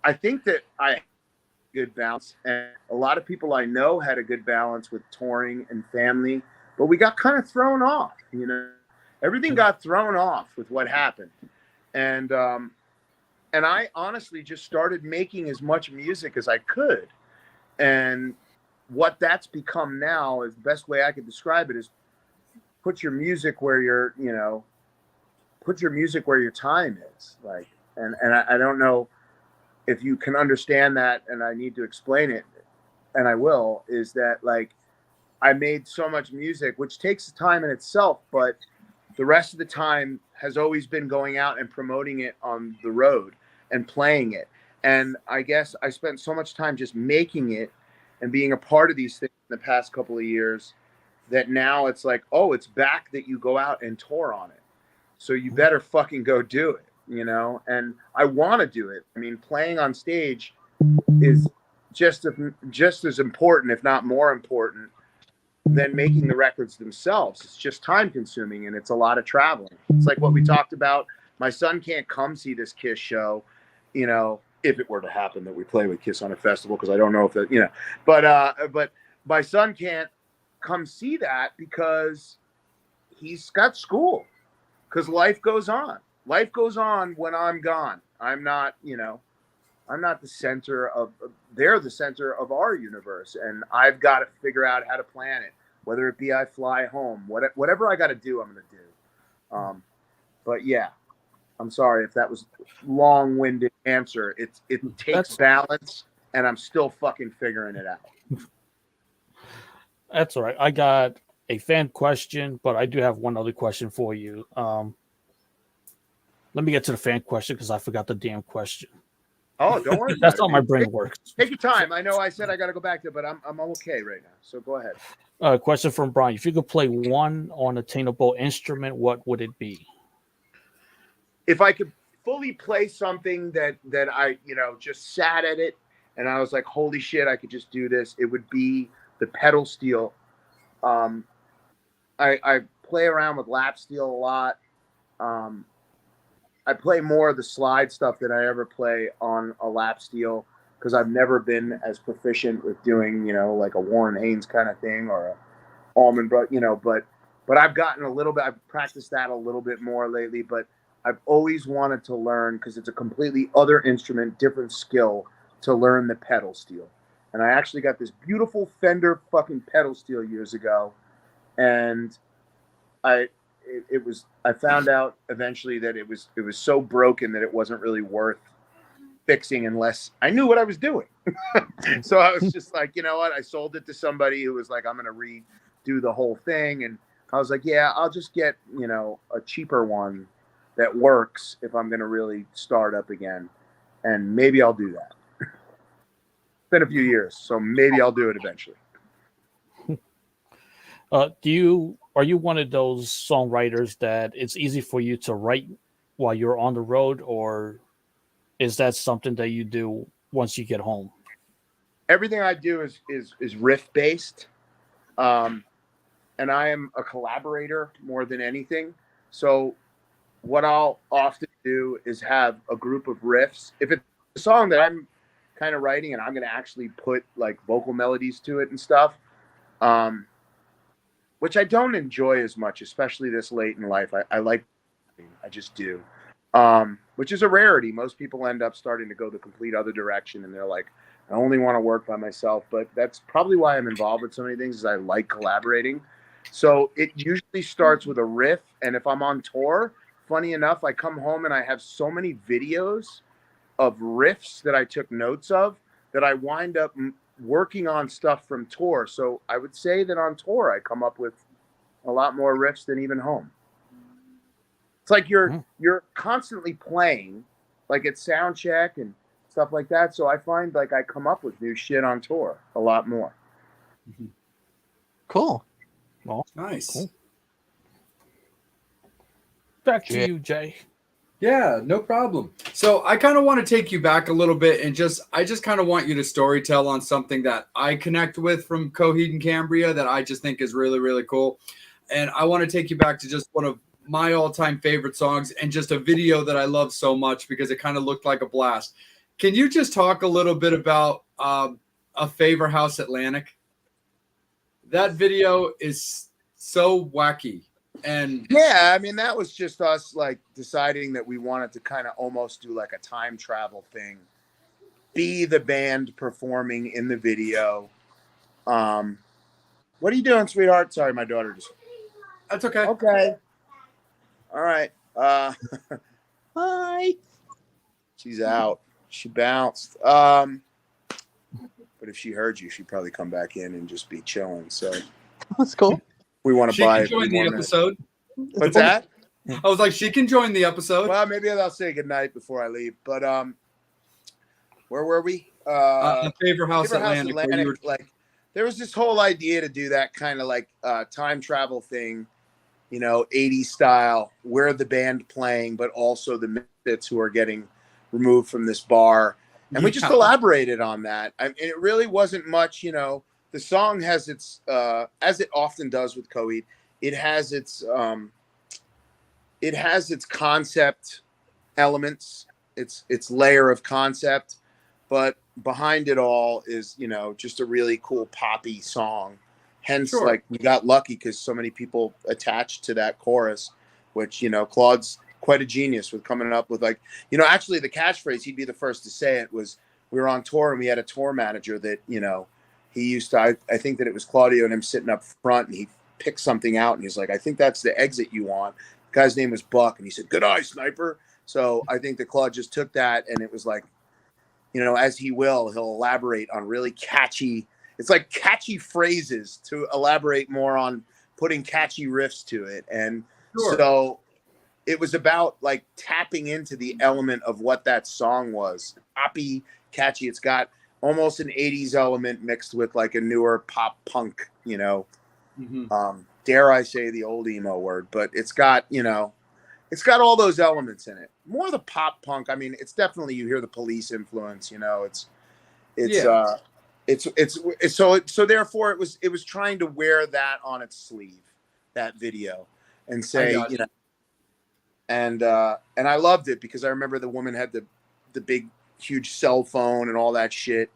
I think that I had a good balance. And a lot of people I know had a good balance with touring and family. But we got kind of thrown off, you know. Everything got thrown off with what happened. And I honestly just started making as much music as I could. And what that's become now is the best way I could describe it is put your music where you're, you know, put your music where your time is, like, and I don't know if you can understand that, and I need to explain it, and I will, is that like I made so much music, which takes time in itself, but the rest of the time has always been going out and promoting it on the road and playing it. And I guess I spent so much time just making it and being a part of these things in the past couple of years that now it's like, oh, it's back that you go out and tour on it. So you better fucking go do it, you know? And I want to do it. I mean, playing on stage is just as important, if not more important, than making the records themselves. It's just time consuming and it's a lot of traveling. It's like what we talked about. My son can't come see this Kiss show, you know, if it were to happen that we play with Kiss on a festival, because I don't know if that, you know, but my son can't come see that because he's got school. Because life goes on. Life goes on when I'm gone. I'm not, you know, I'm not the center of, they're the center of our universe. And I've got to figure out how to plan it, whether it be I fly home, whatever I got to do, I'm going to do. But yeah, I'm sorry if that was long-winded answer. It takes balance, and I'm still fucking figuring it out. That's all right. I got a fan question, but I do have one other question for you. Let me get to the fan question because I forgot the damn question. Oh, don't worry. That's how my brain works. Take your time. I know I said I got to go back to it, but I'm okay right now. So go ahead. Question from Brian. If you could play one unattainable instrument, what would it be? If I could fully play something that I, just sat at it and I was like, holy shit, I could just do this, it would be the pedal steel. I play around with lap steel a lot. I play more of the slide stuff than I ever play on a lap steel because I've never been as proficient with doing, like a Warren Haynes kind of thing or a Allman, but I've gotten a little bit, I've practiced that a little bit more lately, but I've always wanted to learn because it's a completely other instrument, different skill to learn the pedal steel. And I actually got this beautiful Fender fucking pedal steel years ago. And I found out eventually that it was so broken that it wasn't really worth fixing unless I knew what I was doing. So I was just like, you know what? I sold it to somebody who was like, I'm going to redo the whole thing. And I was like, yeah, I'll just get, a cheaper one that works if I'm going to really start up again. And maybe I'll do that. It's been a few years, so maybe I'll do it eventually. Are you one of those songwriters that it's easy for you to write while you're on the road, or is that something that you do once you get home? Everything I do is riff based, and I am a collaborator more than anything. So what I'll often do is have a group of riffs. If it's a song that I'm kind of writing and I'm going to actually put like vocal melodies to it and stuff, which I don't enjoy as much, especially this late in life. I just do, which is a rarity. Most people end up starting to go the complete other direction, and they're like, I only want to work by myself. But that's probably why I'm involved with so many things, is I like collaborating. So it usually starts with a riff, and if I'm on tour, funny enough, I come home and I have so many videos of riffs that I took notes of that I wind up working on stuff from tour. So I would say that on tour, I come up with a lot more riffs than even home. It's like you're constantly playing, like at sound check and stuff like that. So I find like I come up with new shit on tour a lot more. Cool. Well, nice. Cool. Back to you, Jay. Yeah, no problem. So I kind of want to take you back a little bit and I just kind of want you to storytell on something that I connect with from Coheed and Cambria that I just think is really, really cool. And I want to take you back to just one of my all-time favorite songs and just a video that I love so much because it kind of looked like a blast. Can you just talk a little bit about A Favor House Atlantic? That video is so wacky. And yeah, I mean, that was just us like deciding that we wanted to kind of almost do like a time travel thing, be the band performing in the video. What are you doing, sweetheart? Sorry, my daughter just. That's okay. Okay. All right. Hi. She's out. She bounced. But if she heard you, she'd probably come back in and just be chilling. So that's cool. We want to buy. She can join the episode. What's that? I was like, she can join the episode. Well, maybe I'll say goodnight before I leave. But where were we? A Favor House Atlantic. Like, there was this whole idea to do that kind of like time travel thing, 80s style. We're the band playing, but also the Misfits who are getting removed from this bar, and we just elaborated on that. And it really wasn't much, The song has its, as it often does with Coheed, it has its concept elements, its layer of concept, but behind it all is, just a really cool poppy song. Hence, like, we got lucky because so many people attached to that chorus, which, Claude's quite a genius with coming up with, like, actually the catchphrase, he'd be the first to say it, was we were on tour and we had a tour manager that, he used to, I think that it was Claudio and him sitting up front, and he picked something out and he's like, I think that's the exit you want. The guy's name was Buck, and he said, good eye, sniper. So I think that Claude just took that, and it was like, as he'll elaborate on really catchy, it's like catchy phrases to elaborate more on putting catchy riffs to it. And so it was about like tapping into the element of what that song was. Poppy, catchy. It's got almost an 80s element mixed with like a newer pop punk, dare I say the old emo word, but it's got, it's got all those elements in it. More the pop punk. I mean, it's definitely, you hear the Police influence. You know, so therefore it was trying to wear that on its sleeve, that video, and say, you know, and I loved it because I remember the woman had the big huge cell phone and all that shit.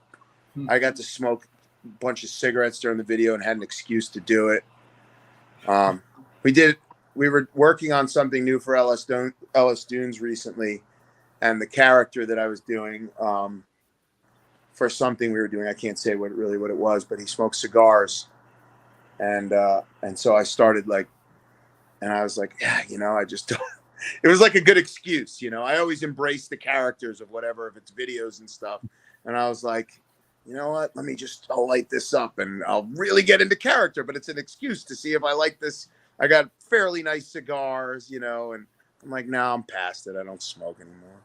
I got to smoke a bunch of cigarettes during the video and had an excuse to do it. We were working on something new for Ellis Dunes recently, and the character that I was doing for something we were doing, I can't say what it was, but he smoked cigars, and so I started and I was like, yeah, you know, I just don't. It was like a good excuse, you know. I always embrace the characters of whatever, if it's videos and stuff, and I was like, you know what? I'll light this up and I'll really get into character, but it's an excuse to see if I like this. I got fairly nice cigars, you know, and I'm like, no, I'm past it. I don't smoke anymore.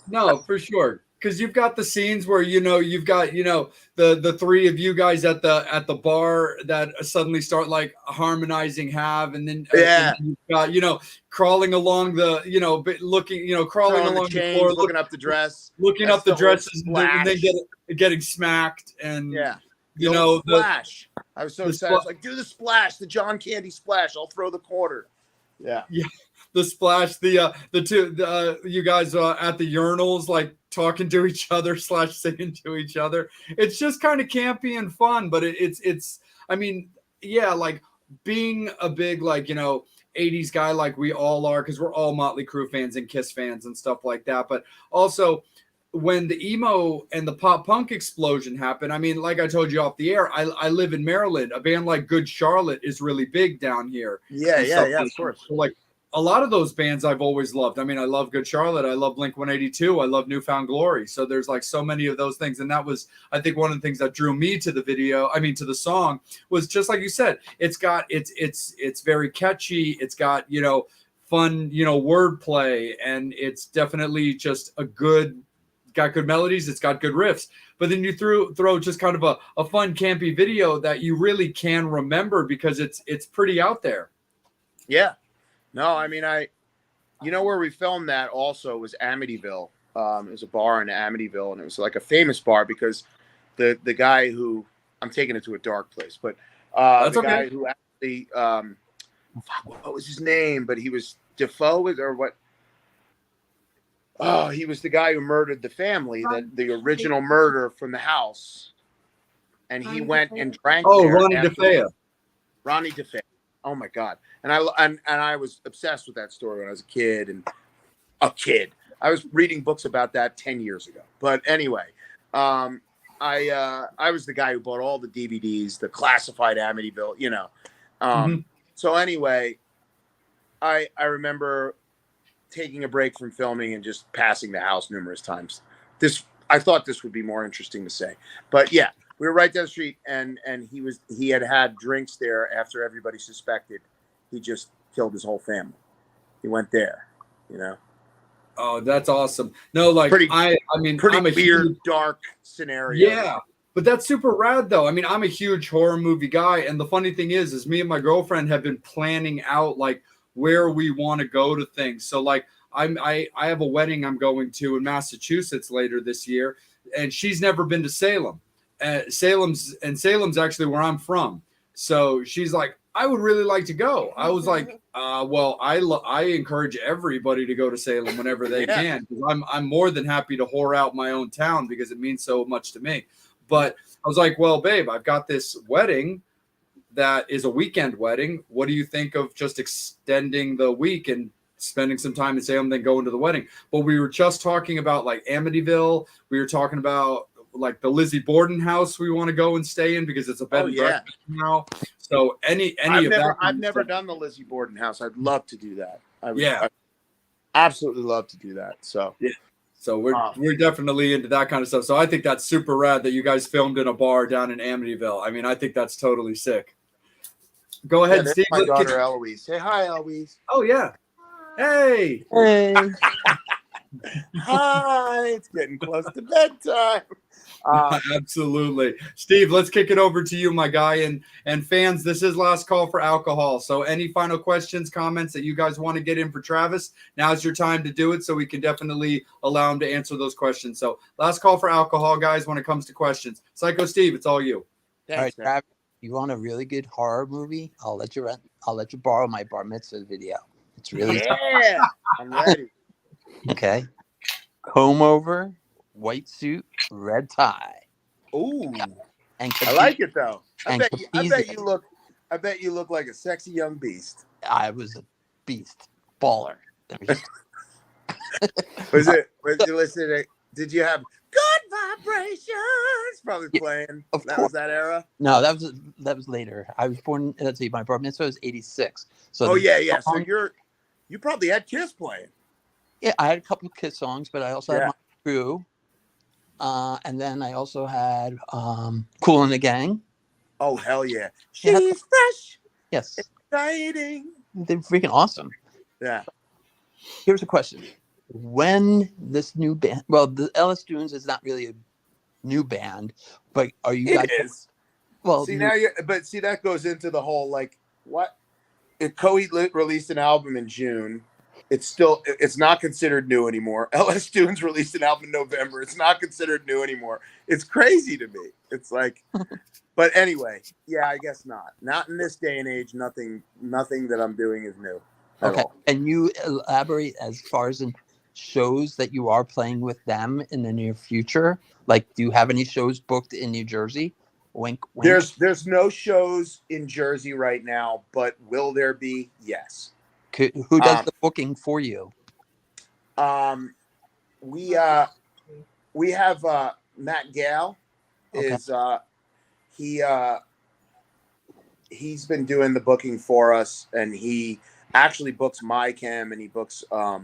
No, for sure. Because you've got the scenes where, you know, you've got, you know, the three of you guys at the bar that suddenly start like harmonizing and then you've got, you know, crawling along the, you know, looking, you know, crawling along the floor, looking up the dress, looking up the dresses, and then getting smacked, and you know, the splash. I was so excited. I was like, do the splash, the John Candy splash. I'll throw the quarter. Yeah. The splash, the two, you guys at the urinals, like talking to each other / singing to each other. It's just kind of campy and fun, but it's. I mean, yeah, like being a big, like, you know, 80s guy like we all are, because we're all Motley Crue fans and Kiss fans and stuff like that. But also, when the emo and the pop punk explosion happened, I mean, like I told you off the air, I live in Maryland. A band like Good Charlotte is really big down here. Yeah, of course. So, like, a lot of those bands I've always loved. I mean, I love Good Charlotte. I love Blink-182. I love Newfound Glory. So there's like so many of those things. And that was, I think, one of the things that drew me to the video. I mean, to the song, was just like you said, it's very catchy. It's got, you know, fun, you know, wordplay, and it's definitely just got good melodies. It's got good riffs. But then you throw just kind of a fun, campy video that you really can remember because it's pretty out there. Yeah. No, I mean, you know where we filmed that also was Amityville. It was a bar in Amityville, and it was like a famous bar because the guy who, I'm taking it to a dark place, but guy who actually, what was his name? But he was Defoe or what? Oh, he was the guy who murdered the family, the original murder from the house, and he went and drank. Oh, Ronnie DeFeo. Ronnie DeFeo. Oh my God. And I was obsessed with that story when I was a kid. I was reading books about that 10 years ago. But anyway, I was the guy who bought all the DVDs, the classified Amityville, you know. So anyway, I remember taking a break from filming and just passing the house numerous times. I thought this would be more interesting to say. But yeah. We were right down the street, and he had drinks there after everybody suspected he just killed his whole family. He went there, you know. Oh, that's awesome. No, like I mean, pretty I'm a weird, huge, dark scenario. Yeah, but that's super rad, though. I mean, I'm a huge horror movie guy, and the funny thing is me and my girlfriend have been planning out like where we want to go to things. So like, I have a wedding I'm going to in Massachusetts later this year, and she's never been to Salem. Salem's actually where I'm from. So she's like, I would really like to go. I was like, well, I encourage everybody to go to Salem whenever they can. I'm more than happy to whore out my own town because it means so much to me. But I was like, well, babe, I've got this wedding that is a weekend wedding. What do you think of just extending the week and spending some time in Salem, then going to the wedding? But we were just talking about like Amityville. We were talking about like the Lizzie Borden house we want to go and stay in because it's a bed and breakfast now. So I've never done the Lizzie Borden house. I'd love to do that. I'd absolutely love to do that. So yeah. So we're definitely into that kind of stuff. So I think that's super rad that you guys filmed in a bar down in Amityville. I mean, I think that's totally sick. Go ahead, Steve. My daughter Eloise. Say hi, Eloise. Oh yeah. Hey. Hi, it's getting close to bedtime. Absolutely. Steve, let's kick it over to you, my guy. And fans, this is last call for alcohol. So any final questions, comments that you guys want to get in for Travis, now's your time to do it so we can definitely allow him to answer those questions. So last call for alcohol, guys, when it comes to questions. Psycho Steve, it's all you. All right, Travis, you want a really good horror movie? I'll let you borrow my bar mitzvah video. It's really yeah, I'm ready. okay. Comb over, white suit, red tie. Ooh, And I like it though. I and bet you look like a sexy young beast. I was a beast, baller. Listen, did you have good vibrations? Probably playing. Of That course. was that era. No, that was later. I was born. Let's see, my bar mitzvah was '86. So yeah. So you probably had Kiss playing. Yeah, I had a couple of Kiss songs, but I also had Yeah. my crew. And then I also had Kool and the Gang. Oh hell yeah! Yeah. She's fresh, Yes, exciting. they're freaking awesome. Yeah. Here's a question: when this new band? Well, the LS Dunes is not really a new band, but are you guys? It is. Well, See now that goes into the whole like what? If Coheed released an album in June, it's not considered new anymore. LS Dunes released an album in November. It's not considered new anymore. It's crazy to me. It's like, but anyway, yeah, I guess not. Not in this day and age. Nothing that I'm doing is new. okay. And you elaborate as far as in shows that you are playing with them in the near future. Like, do you have any shows booked in New Jersey? Wink, wink. There's no shows in Jersey right now, but will there be? Yes. Who does the booking for you? We have Matt Gale. Okay. He's been doing the booking for us, and he actually books My Chem, and he books a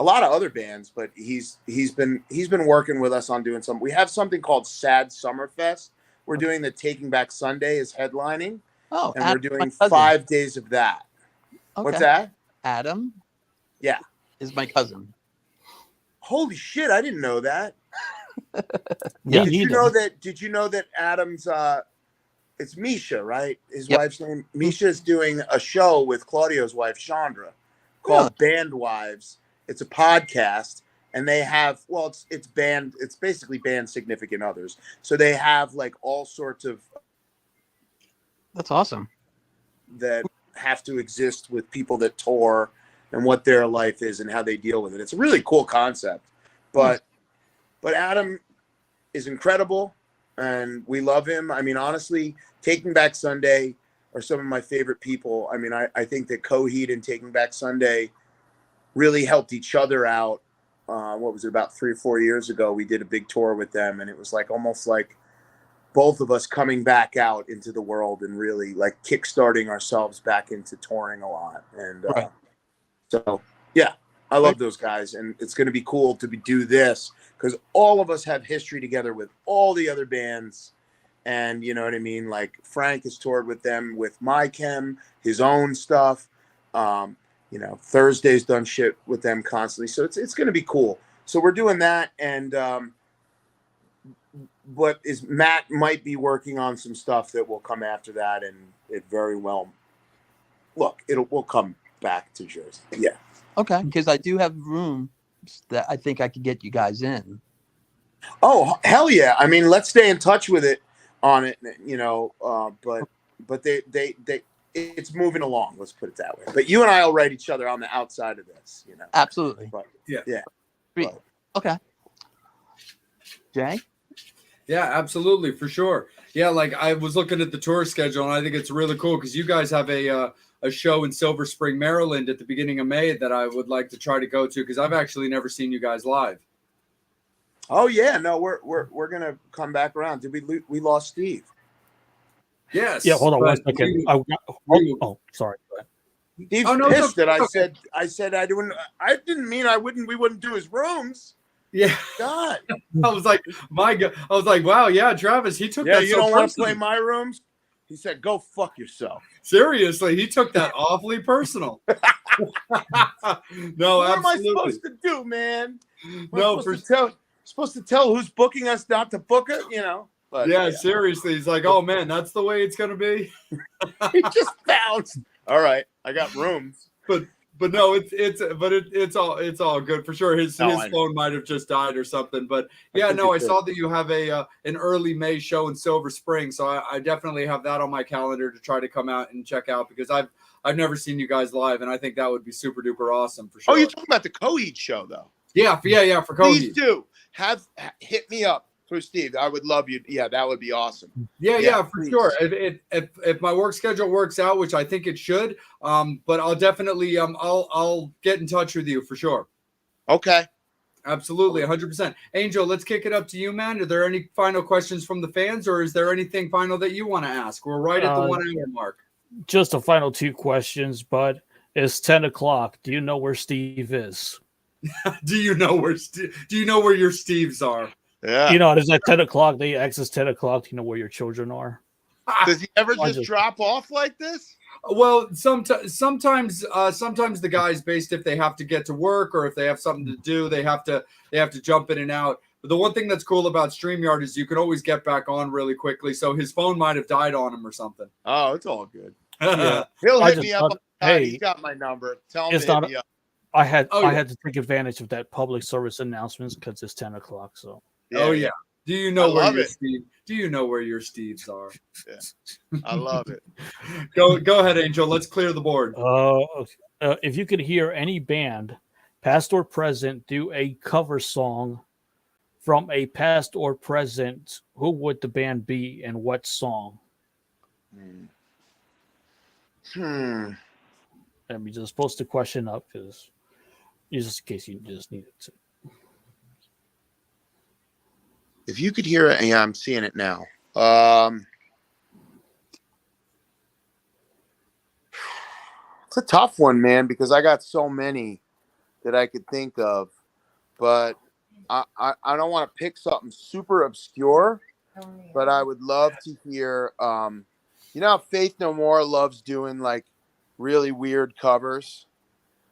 lot of other bands, but he's been working with us on doing some. We have something called Sad Summerfest. We're doing the Taking Back Sunday is headlining. Oh, and Adam, we're doing 5 days of that. Okay. What's that? Adam? Yeah. Is my cousin. Holy shit, I didn't know that. Yeah, Did you know that Adam's it's Misha, right? His Yep. wife's name. Misha's doing a show with Claudio's wife, Chandra, called Band Wives. It's a podcast, and they have it's basically band significant others. So they have like all sorts of That's awesome. that have to exist with people that tour and what their life is and how they deal with it. It's a really cool concept. But Adam is incredible and we love him. I mean, honestly, Taking Back Sunday are some of my favorite people. I mean, I think that Coheed and Taking Back Sunday really helped each other out. What was it, about 3 or 4 years ago? We did a big tour with them, and it was like almost like both of us coming back out into the world and really like kickstarting ourselves back into touring a lot. And so, yeah, I love those guys, and it's going to be cool to do this because all of us have history together with all the other bands. And you know what I mean? Like Frank has toured with them with My Chem, his own stuff. You know, Thursday's done shit with them constantly. So it's going to be cool. So we're doing that. And what is Matt might be working on some stuff that will come after that. And it very well, we'll come back to Jersey. Yeah. Okay. Because I do have room that I think I could get you guys in. Oh, hell yeah. I mean, let's stay in touch with it on it, you know, but they it's moving along. Let's put it that way. But you and I will write each other on the outside of this, you know. Absolutely. But, Yeah. Sweet. Okay. Jay? Yeah, absolutely, for sure. Yeah, like I was looking at the tour schedule, and I think it's really cool because you guys have a show in Silver Spring, Maryland at the beginning of May that I would like to try to go to because I've actually never seen you guys live. Oh yeah, no, we're gonna come back around. Did we lost Steve? Yes. Yeah, hold on one but second. you- sorry. Steve's pissed that I said I didn't mean we wouldn't do his rooms. Yeah. God. I was like, my God. I was like, wow, yeah, Travis, he took that You so don't want to personally. play my rooms? He said, "Go fuck yourself." Seriously, he took that awfully personal. No, What am I absolutely. supposed to do, man? No, Supposed to tell who's booking us not to book it, you know? But yeah, seriously. He's like, oh man, that's the way it's gonna be. he just bounced. All right, I got rooms. But no, it's all good for sure. His I know. phone might have just died or something. But yeah, no, I saw that you have an early May show in Silver Spring, so I definitely have that on my calendar to try to come out and check out because I've never seen you guys live, and I think that would be super duper awesome for sure. Oh, you're talking about the Coheed show though? Yeah, for Coheed. Please do hit me up for Steve. I would love you. Yeah, that would be awesome. Yeah, for please. sure. If my work schedule works out, which I think it should, but I'll definitely I'll get in touch with you for sure. Okay. Absolutely, 100%. Angel, let's kick it up to you, man. Are there any final questions from the fans, or is there anything final that you want to ask? We're right at the 1 hour mark. Just the final 2 questions, but it's 10 o'clock. Do you know where Steve is? Do you know where your Steves are? Yeah. You know, it's at 10 o'clock. They access 10 o'clock. Do you know where your children are? Does he ever just drop off like this? Well, sometimes the guys, based if they have to get to work or if they have something to do, they have to jump in and out. But the one thing that's cool about StreamYard is you can always get back on really quickly. So his phone might have died on him or something. Oh, it's all good. Yeah. He'll hit me up. Hey, he's got my number. Tell him to hit me up. I had to take advantage of that public service announcements because it's 10 o'clock. So. Yeah. Do you know where your Steve? Do you know where your Steves are? Yeah. I love it. Go ahead, Angel. Let's clear the board. If you could hear any band, past or present, do a cover song from a past or present, who would the band be and what song? Let me just post the question up because just in case you just needed to. If you could hear it, yeah, I'm seeing it now. It's a tough one, man, because I got so many that I could think of, but I don't want to pick something super obscure, but I would love to hear, you know how Faith No More loves doing like really weird covers?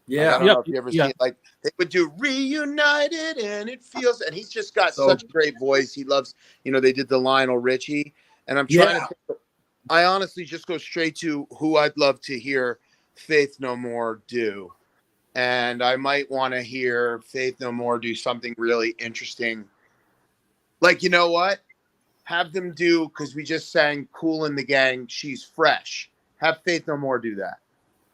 Yeah. I don't know if you ever seen it. Like they would do Reunited and it feels, and he's just got such a great voice. He loves, you know, they did the Lionel Richie, and I'm trying to, I honestly just go straight to who I'd love to hear Faith No More do. And I might want to hear Faith No More do something really interesting. Like, you know what? Have them do, because we just sang Kool and the Gang, She's Fresh. Have Faith No More do that.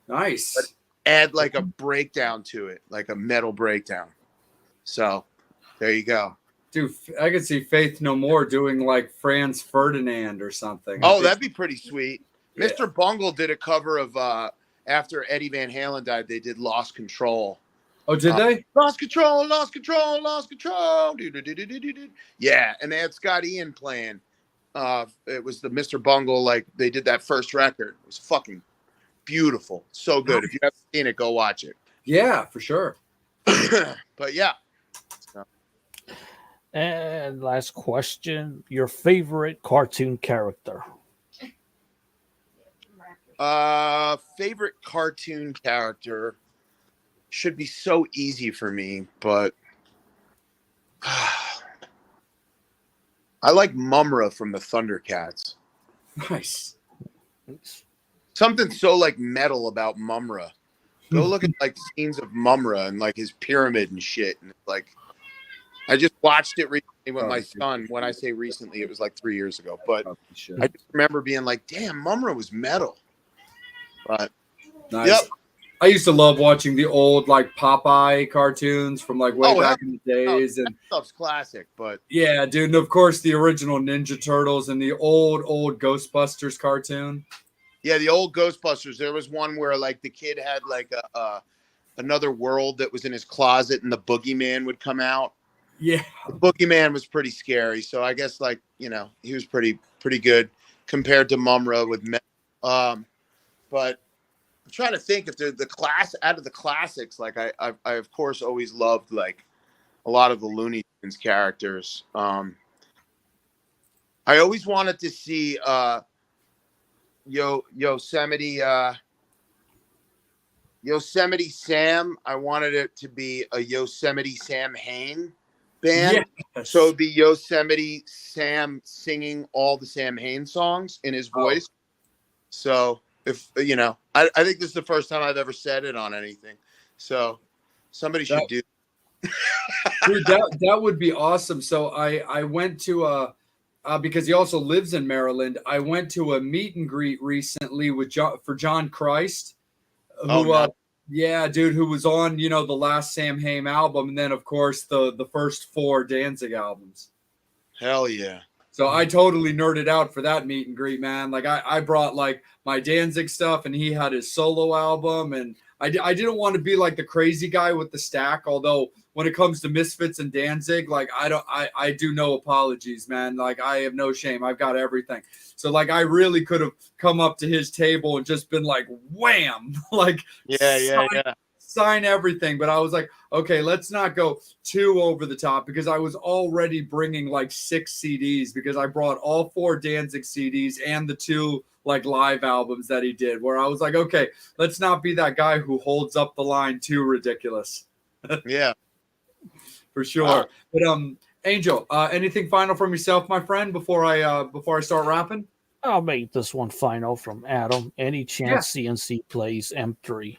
Nice. But add like a breakdown to it, like a metal breakdown. So there you go. Dude, I could see Faith No More doing like Franz Ferdinand or something. Oh, that'd be pretty sweet. Yeah. Mr. Bungle did a cover of after Eddie Van Halen died, they did Lost Control. Oh, did they? Lost Control, Lost Control, Lost Control. Yeah, and they had Scott Ian playing. It was the Mr. Bungle, like they did that first record. It was fucking beautiful. So good. If you haven't seen it, go watch it. Yeah, for sure. But yeah. And last question, your favorite cartoon character? Favorite cartoon character should be so easy for me, but I like Mumra from the Thundercats. Nice. Something so like metal about Mumra. Go look at like scenes of Mumra and like his pyramid and shit. And like, I just watched it recently with my son. When I say recently, it was like 3 years ago. But I just remember being like, "Damn, Mumra was metal." But nice. Yep. I used to love watching the old like Popeye cartoons from like way back in the days, and that stuff's classic. But yeah, dude, and of course the original Ninja Turtles and the old Ghostbusters cartoon. Yeah, the old Ghostbusters. There was one where like the kid had like another world that was in his closet, and the boogeyman would come out. Yeah, the boogeyman was pretty scary. So I guess like he was pretty good compared to Mumra with but I'm trying to think if they're the class out of the classics. Like I of course always loved like a lot of the Looney Tunes characters. I always wanted to see Yosemite Sam. I wanted it to be a Yosemite Sam Hain band. Yes. So it'd be Yosemite Sam singing all the Sam Hain songs in his voice. So if I think this is the first time I've ever said it on anything. So somebody should do. Dude, that would be awesome. So I went to because he also lives in Maryland. I went to a meet and greet recently with John Christ, who yeah, dude, who was on the last Sam Hain album, and then of course the first 4 Danzig albums. Hell yeah. So I totally nerded out for that meet and greet, man. Like I brought like my Danzig stuff, and he had his solo album, and I didn't want to be like the crazy guy with the stack. Although when it comes to Misfits and Danzig, like I do no apologies, man. Like I have no shame. I've got everything. So like I really could have come up to his table and just been like, wham, like sign everything. But I was like, okay, let's not go too over the top, because I was already bringing like 6 CDs, because I brought all 4 Danzig CDs and the 2 like live albums that he did, where I was like, okay, let's not be that guy who holds up the line too ridiculous. Yeah, for sure. But Angel, anything final from yourself, my friend, before I start rapping? I'll make this one final from Adam. Any chance CNC plays M3?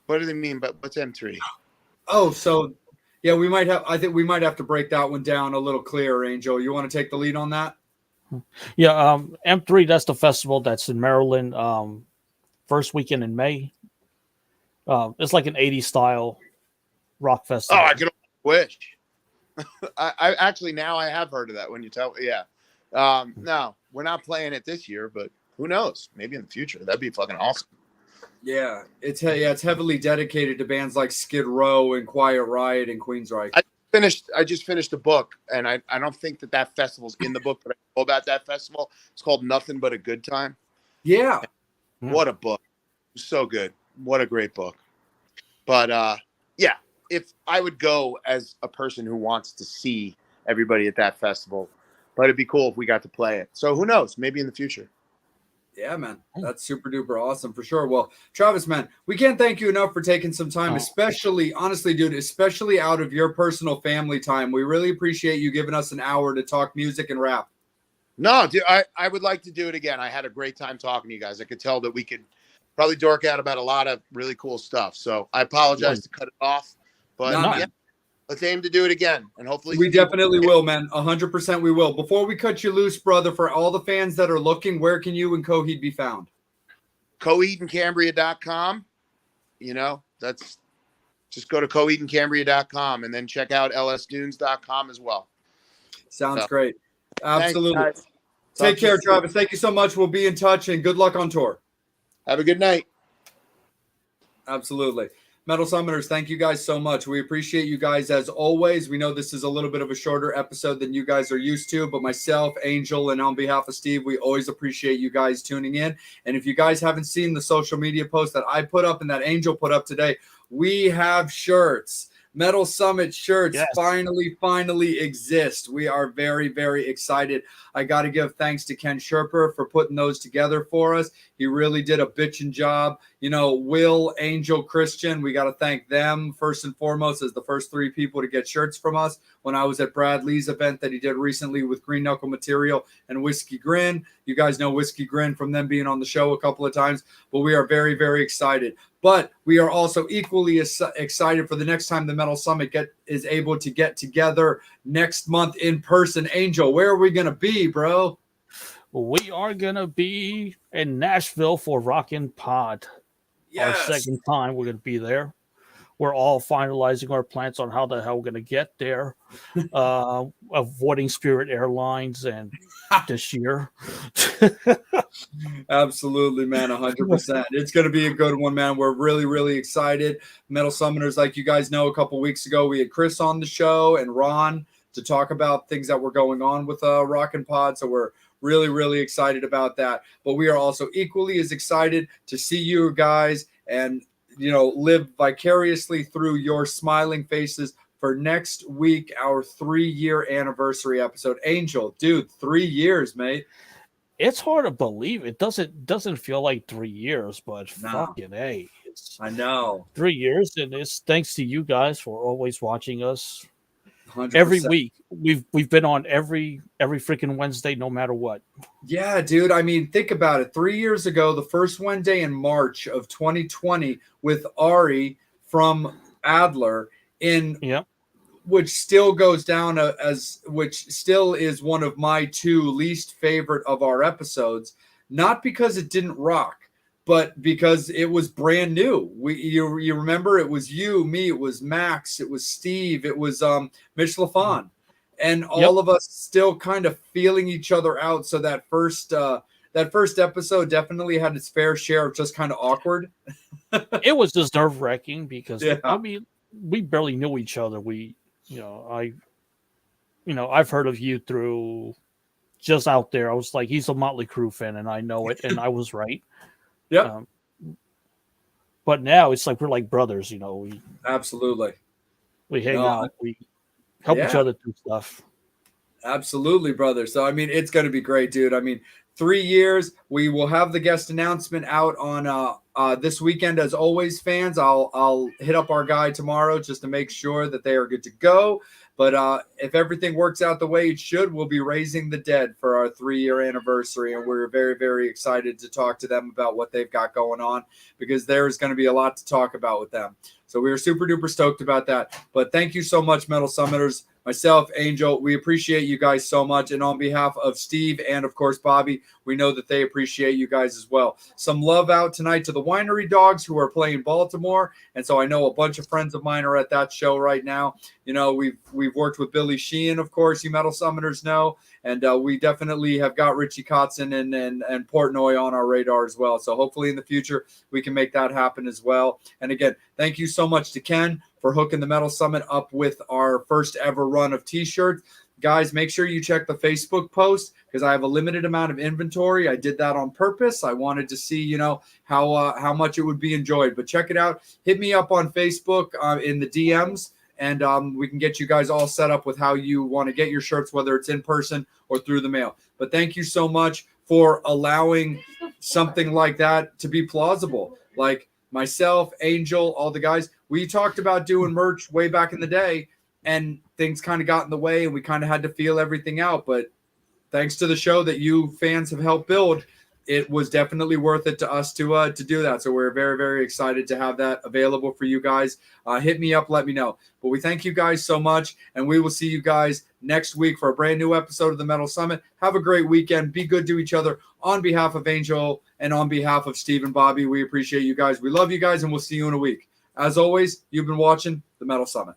What do they mean? But what's M3? Oh, so yeah, I think we might have to break that one down a little clearer, Angel. You want to take the lead on that? Yeah, M3, that's the festival that's in Maryland, first weekend in May. It's like an 80s style rock festival. Oh, I could wish. I actually, now I have heard of that when you tell me. Yeah. No, we're not playing it this year, but who knows? Maybe in the future. That'd be fucking awesome. Yeah, it's heavily dedicated to bands like Skid Row and Quiet Riot and Queensryche. I just finished a book, and I don't think that festival's in the book, but I know about that festival. It's called Nothing But a Good Time. Yeah. What a book. So good. What a great book. But yeah, if I would go as a person who wants to see everybody at that festival, but it'd be cool if we got to play it. So who knows? Maybe in the future. Yeah, man. That's super duper awesome for sure. Well, Travis, man, we can't thank you enough for taking some time, especially, honestly, dude, especially out of your personal family time. We really appreciate you giving us an hour to talk music and rap. No, dude, I would like to do it again. I had a great time talking to you guys. I could tell that we could probably dork out about a lot of really cool stuff. So I apologize to cut it off, but yeah, let's aim to do it again. And hopefully we definitely will, man. 100% we will. Before we cut you loose, brother, for all the fans that are looking, where can you and Coheed be found? CoheedandCambria.com. That's just go to CoheedandCambria.com and then check out lsdunes.com as well. Sounds great. Absolutely. Thanks, Take care, Travis. Thank you so much. We'll be in touch, and good luck on tour. Have a good night. Absolutely. Metal Summoners, thank you guys so much. We appreciate you guys as always. We know this is a little bit of a shorter episode than you guys are used to, but myself, Angel, and on behalf of Steve, we always appreciate you guys tuning in. And if you guys haven't seen the social media post that I put up and that Angel put up today, we have shirts. Metal Summit shirts finally exist. We are very, very excited. I got to give thanks to Ken Sherper for putting those together for us. He really did a bitchin' job. Will, Angel, Christian, we got to thank them first and foremost as the first 3 people to get shirts from us when I was at Brad Lee's event that he did recently with Green Knuckle Material and Whiskey Grin. You guys know Whiskey Grin from them being on the show a couple of times, but we are very, very excited. But we are also equally excited for the next time the Metal Summit is able to get together next month in person. Angel, where are we going to be, bro? We are going to be in Nashville for Rockin' Pod. Yes. Our second time we're going to be there. We're all finalizing our plans on how the hell we're going to get there, avoiding Spirit Airlines and this year. Absolutely, man, 100%. It's going to be a good one, man. We're really, really excited. Metal Summoners, like you guys know, a couple weeks ago, we had Chris on the show and Ron to talk about things that were going on with Rockin' Pod. So we're really, really excited about that. But we are also equally as excited to see you guys and live vicariously through your smiling faces for next week, our 3-year anniversary episode. Angel, dude, 3 years, mate. It's hard to believe. It doesn't feel like 3 years, but No. fucking hey, it's I know. 3 years, and it's thanks to you guys for always watching us 100%. every week. We've been on every freaking Wednesday, no matter what. Yeah, dude. I mean, think about it. 3 years ago, the first Wednesday in March of 2020 with Ari from Adler Yep. which still goes down which still is one of my 2 least favorite of our episodes, not because it didn't rock, but because it was brand new. You remember, it was you, me, it was Max, it was Steve, it was Mitch LaFon, and all of us still kind of feeling each other out. So that first episode definitely had its fair share of just kind of awkward. It was just nerve-wracking because Yeah. I mean, we barely knew each other. I've heard of you through just out there. I was like, he's a Motley Crue fan, and I know it, and I was right. Yeah. But now it's like we're like brothers. We Absolutely. we hang out. We help each other do stuff. Absolutely, brother. So, I mean, it's going to be great, dude. I mean, 3 years. We will have the guest announcement out on this weekend. As always, fans, I'll hit up our guy tomorrow just to make sure that they are good to go. But if everything works out the way it should, we'll be raising the dead for our 3-year anniversary. And we're very, very excited to talk to them about what they've got going on, because there's going to be a lot to talk about with them. So we are super duper stoked about that. But thank you so much, Metal Summoners. Myself, Angel, we appreciate you guys so much. And on behalf of Steve and, of course, Bobby, we know that they appreciate you guys as well. Some love out tonight to the Winery Dogs who are playing Baltimore. And so I know a bunch of friends of mine are at that show right now. We've worked with Billy Sheehan, of course, you Metal Summoners know. And we definitely have got Richie Kotzen and Portnoy on our radar as well. So hopefully in the future we can make that happen as well. And again, thank you so much to Ken for hooking the Metal Summit up with our first ever run of t-shirts. Guys, make sure you check the Facebook post because I have a limited amount of inventory. I did that on purpose. I wanted to see, how much it would be enjoyed. But check it out. Hit me up on Facebook in the DMs, and we can get you guys all set up with how you want to get your shirts, whether it's in person or through the mail. But thank you so much for allowing something like that to be plausible. Like myself, Angel, all the guys, we talked about doing merch way back in the day, and things kind of got in the way, and we kind of had to feel everything out. But thanks to the show that you fans have helped build, it was definitely worth it to us to do that. So we're very, very excited to have that available for you guys. Hit me up, let me know. But we thank you guys so much, and we will see you guys next week for a brand new episode of the Metal Summit. Have a great weekend. Be good to each other. On behalf of Angel and on behalf of Steve and Bobby, we appreciate you guys. We love you guys, and we'll see you in a week. As always, you've been watching the Metal Summit.